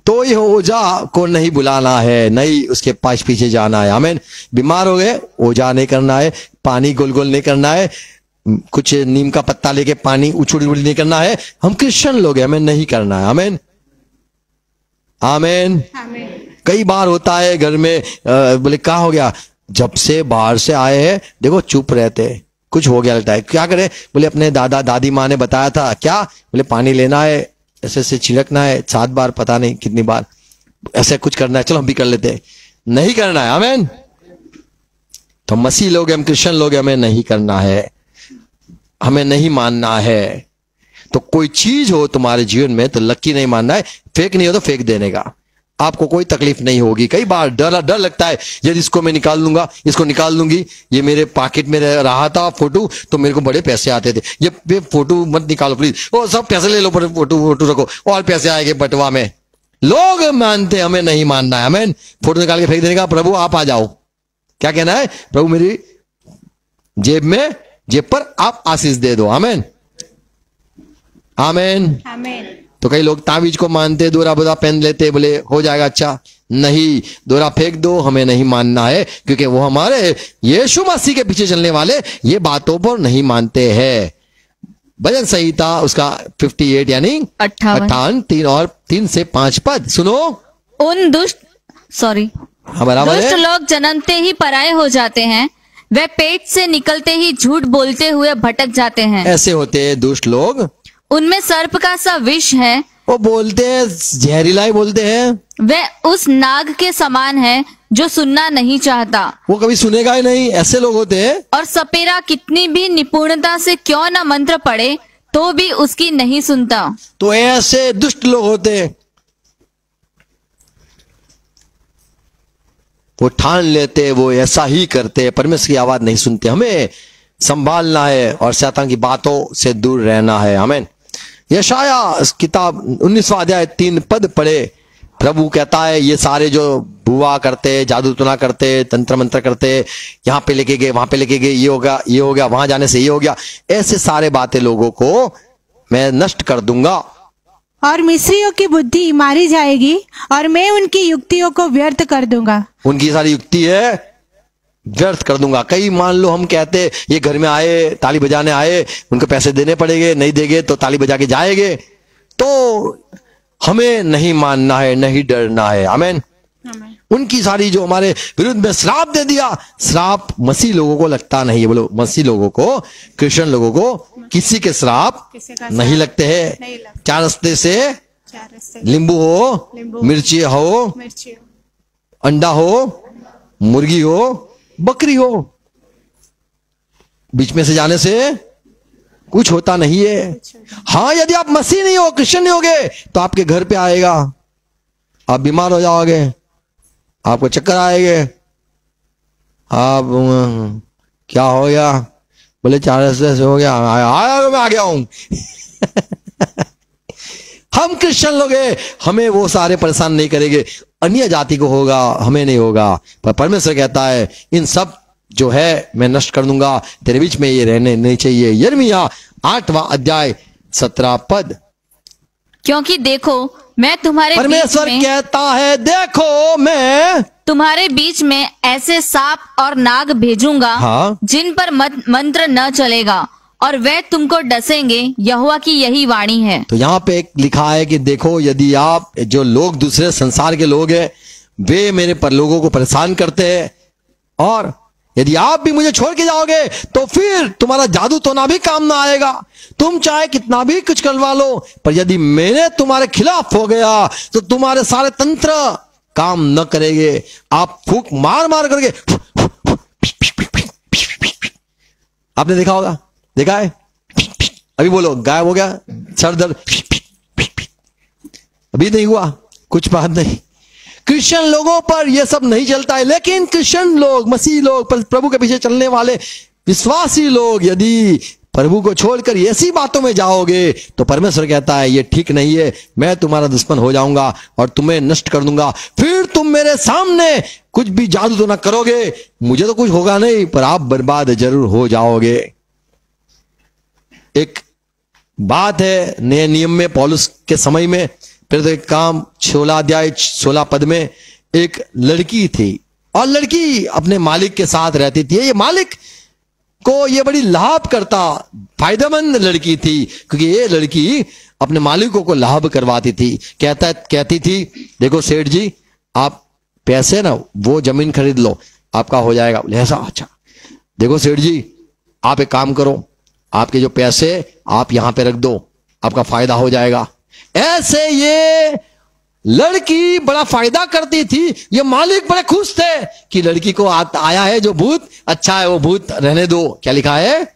तो ये ओझा को नहीं बुलाना है, नहीं उसके पास पीछे जाना है। आमीन। बीमार हो गए, ओझा नहीं करना है, पानी गोल गोल नहीं करना है, कुछ नीम का पत्ता लेके पानी उछुड़ी उछुड़ी नहीं करना है। हम क्रिश्चियन लोग हैं, हमें नहीं करना है। आमीन। आमीन। कई बार होता है घर में, बोले क्या हो गया, जब से बाहर से आए हैं देखो चुप रहते, कुछ हो गया लगता है, क्या करें? बोले अपने दादा दादी माँ ने बताया था। क्या? बोले पानी लेना है, ऐसे से छिड़कना है 7 बार, पता नहीं कितनी बार, ऐसे कुछ करना है, चलो हम भी कर लेते हैं। नहीं करना है। आमीन। तो मसीह लोग हम क्रिश्चियन लोग, हमें नहीं करना है, हमें नहीं मानना है। तो कोई चीज हो तुम्हारे जीवन में तो लकी नहीं मानना है, फेक नहीं हो तो फेक देने का, आपको कोई तकलीफ नहीं होगी। कई बार डर लगता है, यदि इसको मैं निकाल लूंगा, इसको निकाल लूंगी, ये मेरे पॉकेट में रहा था फोटो तो मेरे को बड़े पैसे आते थे, ये फोटो मत निकालो प्लीज, ओ सब पैसे ले लो, फोटो रखो और पैसे आएंगे बटवा में। लोग मानते, हमें नहीं मानना है। हमें फोटो निकाल के फेंक देने का, प्रभु आप आ जाओ। क्या कहना है? प्रभु मेरी जेब पर आप आशीष दे दो। आमीन। आमीन। तो कई लोग तावीज को मानते, दोरा बोरा पहन लेते, बोले हो जाएगा अच्छा। नहीं, दोरा फेंक दो, हमें नहीं मानना है, क्योंकि वो हमारे यीशु मसीह के पीछे चलने वाले ये बातों पर नहीं मानते हैं। भजन संहिता उसका 58 यानी 58 3 और 3 से 5 पद सुनो। उन दुष्ट लोग जन्मते ही पराये हो जाते हैं, वे पेट से निकलते ही झूठ बोलते हुए भटक जाते हैं। ऐसे होते हैं दुष्ट लोग, उनमें सर्प का सा विष है, वो बोलते हैं जहरीला ही बोलते हैं। वे उस नाग के समान है जो सुनना नहीं चाहता, वो कभी सुनेगा ही नहीं, ऐसे लोग होते हैं। और सपेरा कितनी भी निपुणता से क्यों न मंत्र पढ़े तो भी उसकी नहीं सुनता। तो ऐसे दुष्ट लोग होते हैं, वो ठान लेते, वो ऐसा ही करते, परमेश्वर की आवाज नहीं सुनते। हमें संभालना है और शैतान की बातों से दूर रहना है। आमीन। यशाया किताब 19वां अध्याय 3 पद पढ़े, प्रभु कहता है ये सारे जो बुआ करते, जादू टोना करते, तंत्र मंत्र करते, यहाँ पे लेके गए, वहां पे लेके गए, ये हो गया, वहां जाने से ये हो गया, ऐसे सारे बातें लोगों को मैं नष्ट कर दूंगा। और मिस्रियों की बुद्धि मारी जाएगी और मैं उनकी युक्तियों को व्यर्थ कर दूंगा। उनकी सारी युक्ति है व्यर्थ कर दूंगा। कई मान लो हम कहते ये घर में आए, ताली बजाने आए, उनको पैसे देने पड़ेंगे, नहीं देंगे तो ताली बजा के जाएंगे, तो हमें नहीं मानना है, नहीं डरना है। आमीन। उनकी सारी जो हमारे विरुद्ध में श्राप दे दिया, श्राप मसीह लोगों को लगता नहीं है। बोलो, मसीह लोगों को, क्रिश्चियन लोगों को किसी के श्राप नहीं लगते हैं। चार रास्ते से नींबू हो, मिर्ची हो, अंडा हो, मुर्गी हो, बकरी हो, बीच में से जाने से कुछ होता नहीं है। हाँ, यदि आप मसीह नहीं हो, क्रिश्चियन नहीं होगे, तो आपके घर पे आएगा, आप बीमार हो जाओगे, आपको चक्कर आएंगे, आप क्या हो गया, बोले 4 रास्ते से हो गया, आया मैं आ गया हूं। हम क्रिश्चियन लोग हैं, हमें वो सारे परेशान नहीं करेंगे। अन्य जाति को होगा, हमें नहीं होगा। पर परमेश्वर कहता है इन सब जो है मैं नष्ट कर दूंगा, तेरे बीच में ये रहने नहीं चाहिए। यिर्मयाह 8वां अध्याय 17 पद। क्योंकि देखो मैं तुम्हारे परमेश्वर बीच में कहता है, देखो मैं तुम्हारे बीच में ऐसे सांप और नाग भेजूंगा, हाँ। जिन पर मंत्र न चलेगा और वे तुमको डसेंगे। यहोवा की यही वाणी है। तो यहाँ पे एक लिखा है कि देखो, यदि आप जो लोग दूसरे संसार के लोग हैं, वे मेरे पर लोगों को परेशान करते हैं, और यदि आप भी मुझे छोड़ के जाओगे तो फिर तुम्हारा जादू टोना भी काम ना आएगा। तुम चाहे कितना भी कुछ करवा लो, पर यदि मैंने तुम्हारे खिलाफ हो गया तो तुम्हारे सारे तंत्र काम न करेंगे। आप फूंक मार मार करके, आपने देखा होगा, देखा है? अभी बोलो, गायब हो गया सर दर्द, अभी नहीं हुआ, कुछ बात नहीं। क्रिश्चियन लोगों पर यह सब नहीं चलता है, लेकिन क्रिश्चियन लोग, मसीह लोग, प्रभु के पीछे चलने वाले विश्वासी लोग, यदि प्रभु को छोड़कर ऐसी बातों में जाओगे तो परमेश्वर कहता है ये ठीक नहीं है, मैं तुम्हारा दुश्मन हो जाऊंगा और तुम्हें नष्ट कर दूंगा। फिर तुम मेरे सामने कुछ भी जादू तो ना करोगे, मुझे तो कुछ होगा नहीं, पर आप बर्बाद जरूर हो जाओगे। एक बात है नए नियम में, पौलुस के समय में, फिर तो एक काम 16 अध्याय 16 पद में, एक लड़की थी और लड़की अपने मालिक के साथ रहती थी। ये मालिक को ये बड़ी लाभ करता, फायदेमंद लड़की थी, क्योंकि ये लड़की अपने मालिकों को लाभ करवाती थी। कहती थी, देखो सेठ जी, आप पैसे ना वो जमीन खरीद लो, आपका हो जाएगा। बोले ऐसा? अच्छा, देखो सेठ जी, आप एक काम करो, आपके जो पैसे आप यहां पे रख दो, आपका फायदा हो जाएगा। ऐसे ये लड़की बड़ा फायदा करती थी। ये मालिक बड़े खुश थे कि लड़की को आया है जो भूत, अच्छा है वो भूत रहने दो। क्या लिखा है?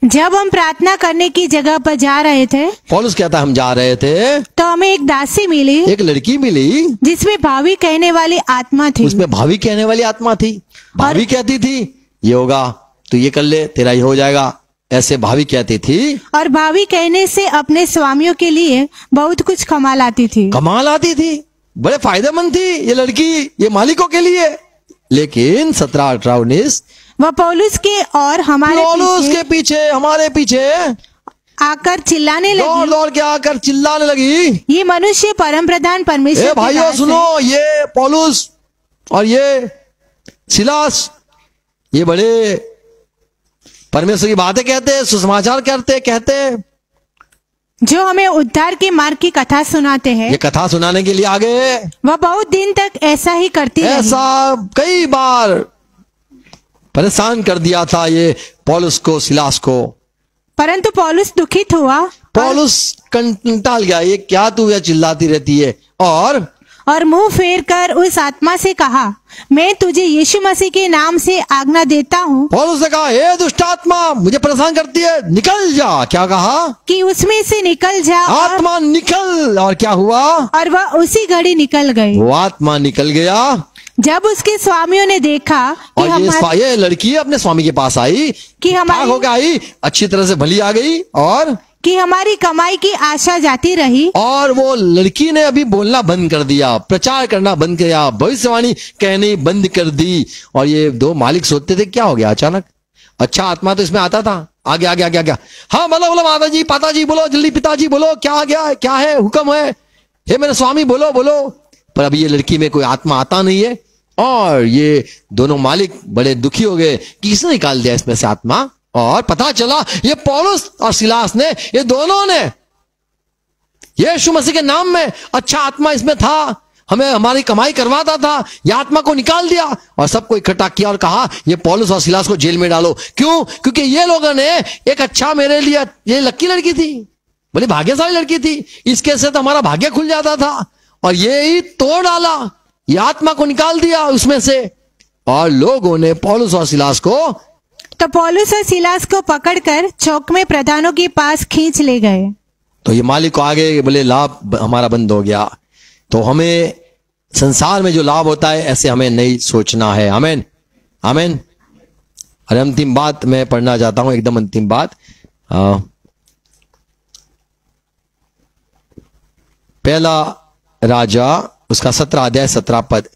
जब हम प्रार्थना करने की जगह पर जा रहे थे, पौलुस कहता है हम जा रहे थे, तो हमें एक दासी मिली, एक लड़की मिली जिसमें भावी कहने वाली आत्मा थी। उसमें भावी कहने वाली आत्मा थी। भावी कहती थी ये होगा, तू ये कर ले, तेरा ये हो जाएगा, ऐसे भावी कहती थी। और भावी कहने से अपने स्वामियों के लिए बहुत कुछ कमा लाती थी। कमा लाती थी, बड़े फायदेमंद थी ये लड़की, ये मालिकों के लिए। लेकिन 17, 18, 19 वह पौलुस के और के पीछे, हमारे पीछे आकर चिल्लाने लगी, दौड़ दौड़ के आकर चिल्लाने लगी, ये मनुष्य परम प्रधान परमेश्वर के भाइयों दास सुनो, ये पौलुस और ये सिलास, ये बड़े परमेश्वर की बातें कहते हैं, सुसमाचार कहते हैं, जो हमें उद्धार के मार्ग की कथा सुनाते हैं। ये कथा सुनाने के लिए आ गए। वह बहुत दिन तक ऐसा ही करती रही। ऐसा कई बार परेशान कर दिया था ये पौलुस को, सिलास को। परंतु पौलुस दुखित हुआ, पौलुस कंटाल गया, ये क्या तू यह चिल्लाती रहती है, और मुंह फेर कर उस आत्मा से कहा, मैं तुझे यीशु मसीह के नाम से आज्ञा देता हूँ। पौलुस ने कहा, हे दुष्ट आत्मा, मुझे परेशान करती है, निकल जा। क्या कहा? कि उसमें से निकल जा। आत्मा निकल। और क्या हुआ? और वह उसी घड़ी निकल गई। वो आत्मा निकल गया। जब उसके स्वामियों ने देखा कि और ये लड़की अपने स्वामी के पास आई कि हमारी हो गई, अच्छी तरह से भली आ गई, और कि हमारी कमाई की आशा जाती रही। और वो लड़की ने अभी बोलना बंद कर दिया, प्रचार करना बंद किया, भविष्यवाणी कहनी बंद कर दी। और ये दो मालिक सोचते थे क्या हो गया अचानक, अच्छा आत्मा तो इसमें आता था। आगे आगे आगे आगे, हाँ बोलो बोलो माता जी पाता जी बोलो जल्दी, पिताजी बोलो क्या आ गया, क्या है हुक्म है, हे मेरे स्वामी बोलो बोलो। पर अभी ये लड़की में कोई आत्मा आता नहीं है। और ये दोनों मालिक बड़े दुखी हो गए कि किसने निकाल दिया इसमें से आत्मा। और पता चला ये पौलुस और सिलास ने, ये दोनों ने यीशु मसीह के नाम में अच्छा आत्मा इसमें था, हमें हमारी कमाई करवाता था, यह आत्मा को निकाल दिया और सबको इकट्ठा किया और कहा ये पौलुस और सिलास को जेल में डालो। क्यों? क्योंकि ये लोगों ने एक अच्छा मेरे लिए, ये लक्की लड़की थी, बड़ी भाग्यशाली लड़की थी, इसके से तो हमारा भाग्य खुल जाता था, और ये ही तोड़ डाला, ये आत्मा को निकाल दिया उसमें से। और लोगों ने पौलुस और सिलास को, तो पौलुस और सिलास को पकड़कर चौक में प्रधानों के पास खींच ले गए। तो ये मालिक को आगे बोले लाभ हमारा बंद हो गया। तो हमें संसार में जो लाभ होता है ऐसे हमें नहीं सोचना है। आमीन आमीन। और अंतिम बात मैं पढ़ना चाहता हूं, एकदम अंतिम बात, पहला राजा उसका 17 अध्याय 17 पद।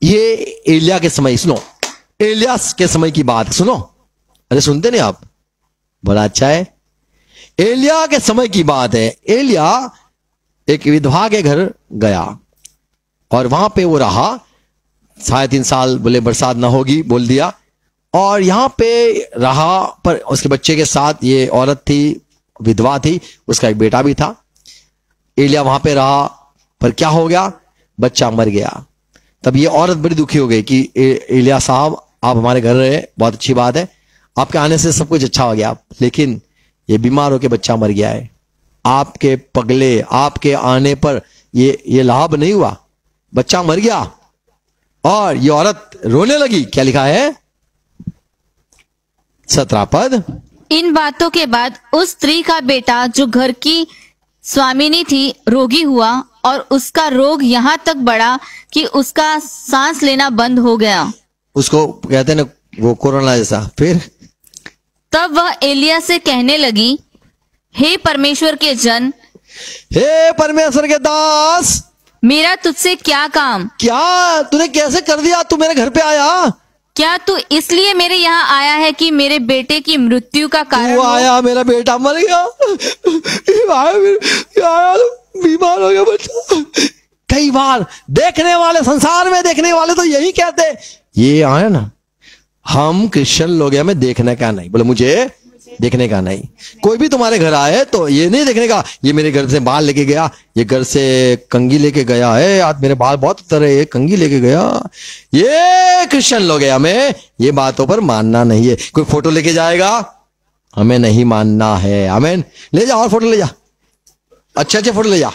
ये एलिया के समय, सुनो एलियास के समय की बात सुनो। अरे सुनते नहीं आप, बड़ा अच्छा है। एलिया के समय की बात है। एलिया एक विधवा के घर गया और वहां पे वो रहा 3.5 साल, बोले बरसात ना होगी बोल दिया, और यहां पे रहा। पर उसके बच्चे के साथ ये औरत थी, विधवा थी, उसका एक बेटा भी था। एलिया वहां पे रहा, पर क्या हो गया, बच्चा मर गया। तब ये औरत बड़ी दुखी हो गई कि एलिया साहब आप हमारे घर रहे, बहुत अच्छी बात है, आपके आने से सब कुछ अच्छा हो गया, लेकिन ये बीमार होकर बच्चा मर गया है। आपके पगले, आपके आने पर ये लाभ नहीं हुआ, बच्चा मर गया। और ये औरत रोने लगी। क्या लिखा है 17 पद। इन बातों के बाद उस स्त्री का बेटा जो घर की स्वामिनी थी रोगी हुआ, और उसका रोग यहाँ तक बढ़ा कि उसका सांस लेना बंद हो गया। उसको कहते हैं ना वो कोरोना जैसा। फिर तब वह एलिया से कहने लगी, हे परमेश्वर के जन, हे परमेश्वर के दास, मेरा तुझसे क्या काम? क्या तूने कैसे कर दिया, तू मेरे घर पे आया? क्या तू इसलिए मेरे यहाँ आया है कि मेरे बेटे की मृत्यु का कारण तू हो? आया, मेरा बेटा मर गया, बीमार हो गया बच्चा। कई बार देखने वाले, संसार में देखने वाले तो यही कहते, ये आया ना, हम क्रिश्चियन लोग हैं, हमें देखने का नहीं, बोले मुझे देखने का नहीं। कोई भी तुम्हारे घर आए तो ये नहीं देखने का, ये मेरे घर से बाल लेके गया, ये घर से कंगी लेके गया है, आज मेरे बाल बहुत उतर है, ये कंगी लेके गया, ये क्रिश्चियन लोग हैं, हमें ये बातों पर मानना नहीं है। कोई फोटो लेके जाएगा, हमें नहीं मानना है। आमीन। ले जा और फोटो ले जा, अच्छे अच्छे फोटो ले जा।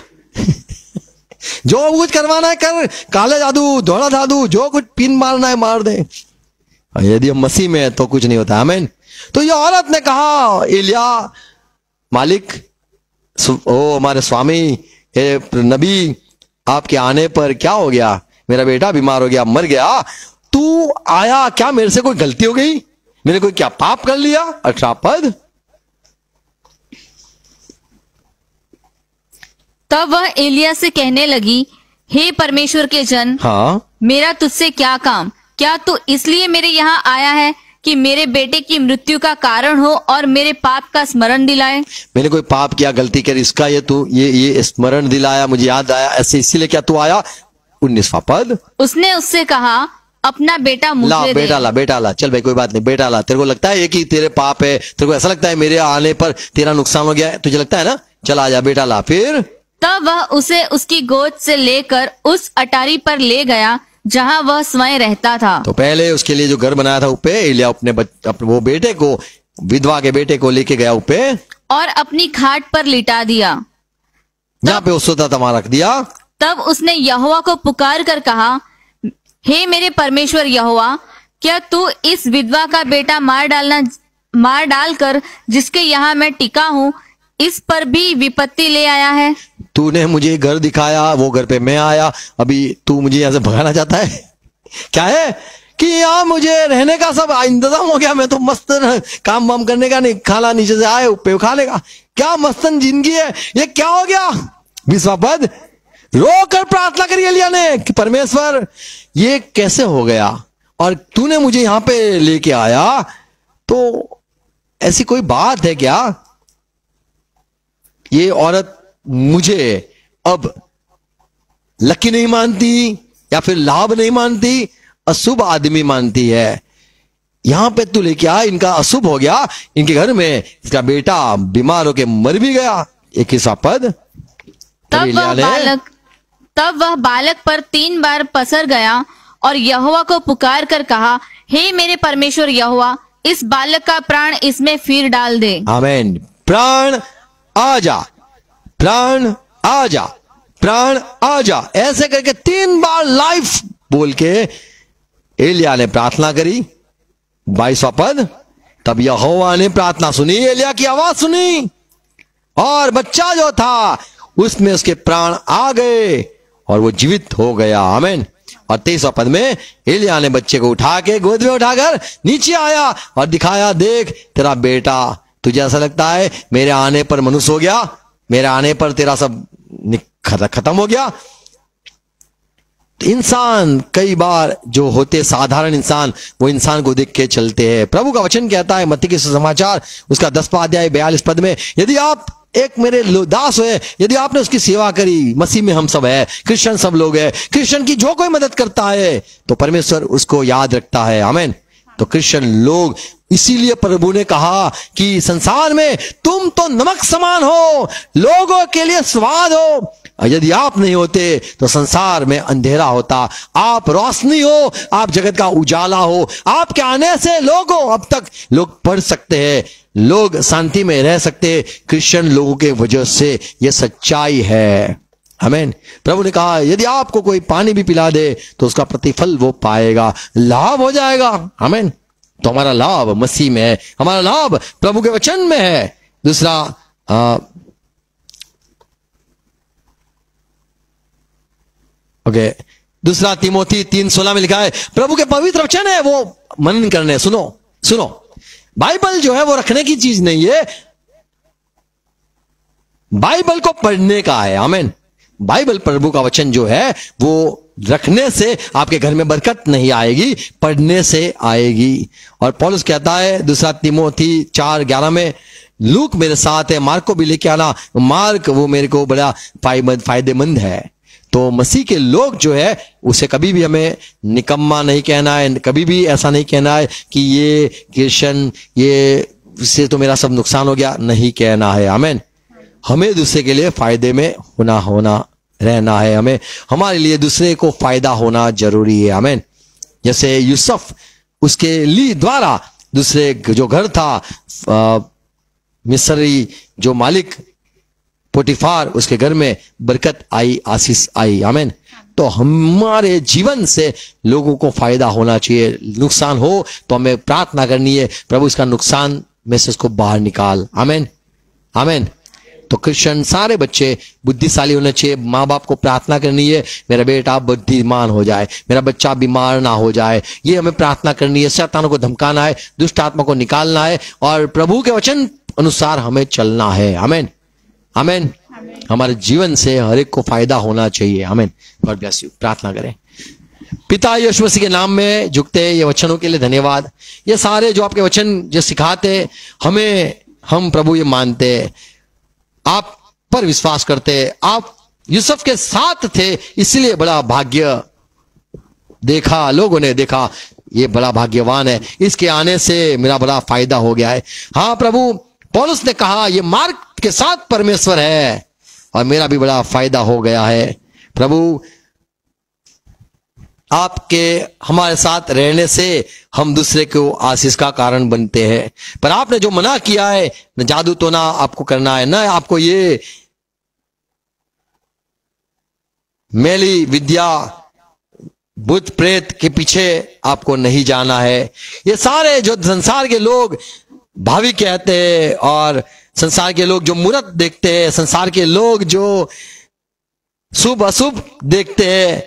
जो कुछ करवाना है कर, काले जादू, धोला जादू, जो कुछ पिन मारना है मार दे। यदि हम मसीह में है तो कुछ नहीं होता। आमीन। तो ये औरत ने कहा, एलिया मालिक, ओ हमारे स्वामी, हे नबी, आपके आने पर क्या हो गया, मेरा बेटा बीमार हो गया, मर गया, तू आया, क्या मेरे से कोई गलती हो गई, मैंने कोई क्या पाप कर लिया? 18 पद। तब वह एलिया से कहने लगी, हे परमेश्वर के जन, हाँ, मेरा तुझसे क्या काम? क्या तू इसलिए मेरे यहाँ आया है कि मेरे बेटे की मृत्यु का कारण हो और मेरे पाप का स्मरण दिलाए? मैंने कोई पाप किया, गलती कर, इसका ये स्मरण दिलाया, मुझे याद आया, ऐसे इसीलिए क्या तू आया? 19वां पद। उसने उससे कहा, अपना बेटा मुझे ला, दे। बेटा ला, चल भाई कोई बात नहीं, बेटा ला। तेरे को लगता है ये कि तेरे पाप है, तेरे को ऐसा लगता है मेरे आने पर तेरा नुकसान हो गया है, तुझे लगता है ना, चल आ जा बेटा ला। फिर तब वह उसे उसकी गोद से लेकर उस अटारी पर ले गया जहाँ वह स्वयं रहता था। तो पहले उसके लिए जो घर बनाया था ऊपे, एलिया अपने वो बेटे को, विधवा के बेटे को लेके गया ऊपे और अपनी खाट पर लिटा दिया, जहाँ पे वो सोता था वहां रख दिया। तब उसने यहोवा को पुकार कर कहा, हे मेरे परमेश्वर यहोवा, क्या तू इस विधवा का बेटा मार डालकर जिसके यहाँ मैं टिका हूँ, इस पर भी विपत्ति ले आया है? तूने मुझे घर दिखाया, वो घर पे मैं आया, अभी तू मुझे यहां से भगाना चाहता है? क्या है कि यहाँ मुझे रहने का सब इंतजाम हो गया, मैं तो मस्त काम वाम करने का नहीं, खाना नीचे से आए पे खा लेगा, क्या मस्तन जिंदगी है, ये क्या हो गया। 20वां पद, रोकर प्रार्थना करी एलिय्याह ने कि परमेश्वर ये कैसे हो गया और तूने मुझे यहां पे लेके आया, तो ऐसी कोई बात है क्या, ये औरत मुझे अब लकी नहीं मानती या फिर लाभ नहीं मानती, अशुभ आदमी मानती है, यहां पे तू लेके आ, इनका अशुभ हो गया, इनके घर में इसका बेटा बीमार होके मर भी गया। 21वां पद, तब वह बालक पर 3 बार पसर गया और यहोवा को पुकार कर कहा, हे मेरे परमेश्वर यहोवा, इस बालक का प्राण इसमें फिर डाल दे। आमीन। प्राण आ जा, प्राण आ जा, प्राण आ जा, ऐसे करके 3 बार लाइफ बोल के एलिय्याह ने प्रार्थना करी। 22वां पद, तब यहोवा ने प्रार्थना सुनी, एलिय्याह की आवाज सुनी और बच्चा जो था उसमें उसके प्राण आ गए और वो जीवित हो गया। आमीन। और 23वां पद में एलिय्याह ने बच्चे को उठा के गोद में उठाकर नीचे आया और दिखाया, देख तेरा बेटा, तुझे ऐसा लगता है मेरे आने पर मनुष्य हो गया, मेरे आने पर तेरा सब खत्म हो गया। इंसान कई बार जो होते साधारण इंसान, वो इंसान को देख के चलते हैं। प्रभु का वचन कहता है मत्ती के सुसमाचार उसका 10वां अध्याय 42 पद में, यदि आप एक मेरे दास हुए, यदि आपने उसकी सेवा करी, मसीह में हम सब है, क्रिश्चियन सब लोग है, क्रिश्चियन की जो कोई मदद करता है तो परमेश्वर उसको याद रखता है। आमीन। तो क्रिश्चियन लोग, इसीलिए प्रभु ने कहा कि संसार में तुम तो नमक समान हो, लोगों के लिए स्वाद हो, यदि आप नहीं होते तो संसार में अंधेरा होता, आप रोशनी हो, आप जगत का उजाला हो, आपके आने से लोगों अब तक लोग पढ़ सकते हैं, लोग शांति में रह सकते हैं, क्रिश्चियन लोगों के वजह से यह सच्चाई है। आमीन। प्रभु ने कहा यदि आपको कोई पानी भी पिला दे तो उसका प्रतिफल वो पाएगा, लाभ हो जाएगा। आमीन। तो हमारा लाभ मसीह में है, हमारा लाभ प्रभु के वचन में है। दूसरा दूसरा तीमोथी 3:16 में लिखा है, प्रभु के पवित्र वचन है वो मनन करने। सुनो, बाइबल जो है वो रखने की चीज नहीं है, बाइबल को पढ़ने का है। आमीन। बाइबल प्रभु का वचन जो है वो रखने से आपके घर में बरकत नहीं आएगी, पढ़ने से आएगी। और पौलुस कहता है दूसरा तीमोथी 4:11 में, लूक मेरे साथ है, मार्क को भी लेके आना, मार्क वो मेरे को बड़ा फायदेमंद है। तो मसीह के लोग जो है उसे कभी भी हमें निकम्मा नहीं कहना है, कभी भी ऐसा नहीं कहना है कि ये क्रिश्चियन, ये इससे तो मेरा सब नुकसान हो गया, नहीं कहना है। आमीन। हमें दूसरे के लिए फायदे में होना रहना है, हमें हमारे लिए दूसरे को फायदा होना जरूरी है। आमीन। जैसे यूसुफ, उसके लिए द्वारा दूसरे जो घर था, मिस्री जो मालिक पोटीफार, उसके घर में बरकत आई, आशीष आई। आमीन। तो हमारे जीवन से लोगों को फायदा होना चाहिए, नुकसान हो तो हमें प्रार्थना करनी है, प्रभु इसका नुकसान में से उसको बाहर निकाल। आमीन। आमीन। तो क्रिश्चियन सारे बच्चे बुद्धिशाली होने चाहिए, माँ बाप को प्रार्थना करनी है मेरा बेटा बुद्धिमान हो जाए, मेरा बच्चा बीमार ना हो जाए, ये हमें प्रार्थना करनी है। शैतानों को धमकाना है, दुष्ट आत्मा को निकालना है और प्रभु के वचन अनुसार हमें चलना है। आमीन। आमीन। हमारे जीवन से हर एक को फायदा होना चाहिए। आमीन। God bless you. प्रार्थना करें। पिता यीशु मसीह के नाम में झुकते ये वचनों के लिए धन्यवाद। ये सारे जो आपके वचन जो सिखाते हमें, हम प्रभु ये मानते, आप पर विश्वास करते, आप यूसुफ के साथ थे, इसलिए बड़ा भाग्य देखा, लोगों ने देखा ये बड़ा भाग्यवान है, इसके आने से मेरा बड़ा फायदा हो गया है। हाँ प्रभु, पौलुस ने कहा ये मार्ग के साथ परमेश्वर है और मेरा भी बड़ा फायदा हो गया है। प्रभु आपके हमारे साथ रहने से हम दूसरे को आशीष का कारण बनते हैं, पर आपने जो मना किया है, न जादू तो ना आपको करना है, ना आपको ये मैली विद्या भूत प्रेत के पीछे आपको नहीं जाना है। ये सारे जो संसार के लोग भावी कहते हैं और संसार के लोग जो मूर्त देखते हैं, संसार के लोग जो शुभ अशुभ देखते हैं,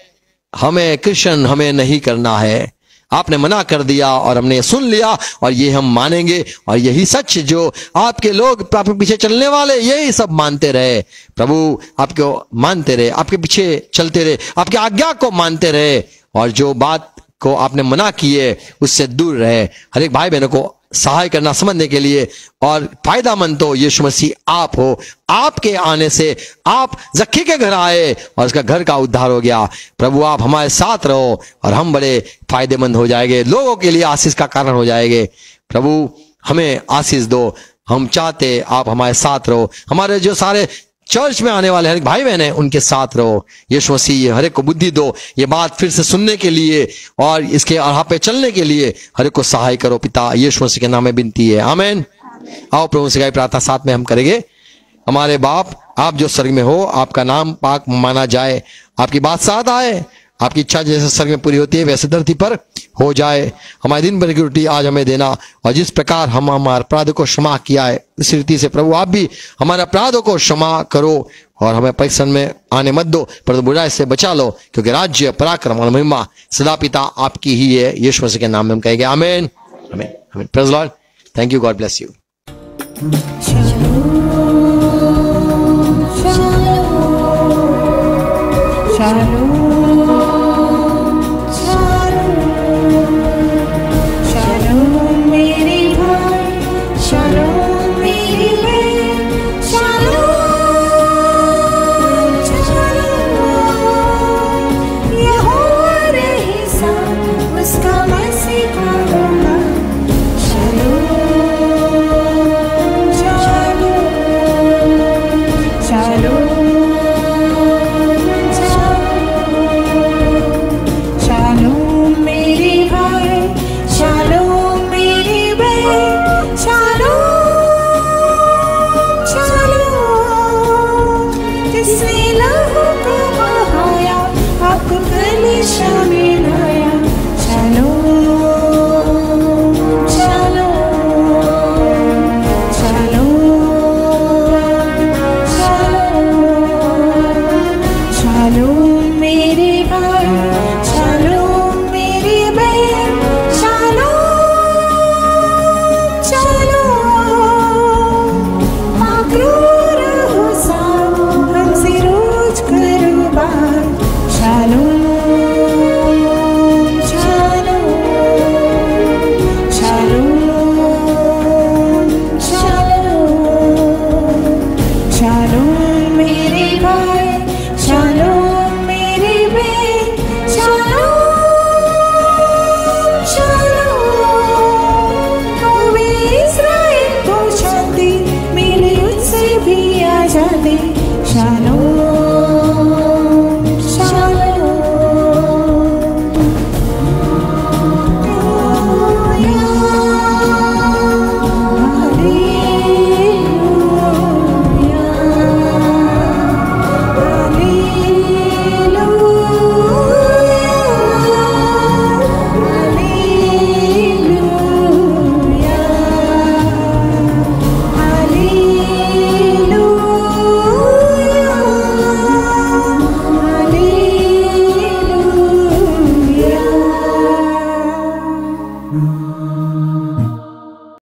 हमें क्रिश्चियन हमें नहीं करना है। आपने मना कर दिया और हमने सुन लिया और ये हम मानेंगे, और यही सच जो आपके लोग आपके पीछे चलने वाले यही सब मानते रहे। प्रभु आपको मानते रहे, आपके पीछे चलते रहे, आपकी आज्ञा को मानते रहे, और जो बात को आपने मना किए उससे दूर रहे। हर एक भाई बहनों को सहाय करना समझने के लिए, और फायदामंद तो यीशु मसीह आप हो। आपके आने से आप जक्की के घर आए और उसका घर का उद्धार हो गया। प्रभु आप हमारे साथ रहो और हम बड़े फायदेमंद हो जाएंगे, लोगों के लिए आशीष का कारण हो जाएंगे। प्रभु हमें आशीष दो, हम चाहते आप हमारे साथ रहो। हमारे जो सारे चर्च में आने वाले हर एक भाई बहन है उनके साथ रहो। यीशु मसीह हर एक को बुद्धि दो, ये बात फिर से सुनने के लिए और इसके राह पे चलने के लिए हर एक को सहाय करो। पिता यीशु मसीह के नाम में विनती है, आमीन। आओ प्रभु से प्रार्थना साथ में हम करेंगे। हमारे बाप, आप जो स्वर्ग में हो, आपका नाम पाक माना जाए, आपकी बादशाहत आए, आपकी इच्छा जैसे स्वर्ग में पूरी होती है वैसे धरती पर हो जाए। हमारे दिन भर की रोटी आज हमें देना, और जिस प्रकार हम हमारे अपराध को क्षमा किया है इस रीति से प्रभु आप भी हमारे अपराधों को क्षमा करो, और हमें परीक्षा में आने मत दो, परंतु बुराई से बचा लो, क्योंकि राज्य, पराक्रम और महिमा सदा पिता आपकी ही है। यीशु मसीह के नाम में हम कहेंगे आमीन, आमीन, आमीन। Praise Lord, thank you, God bless you. Shalom.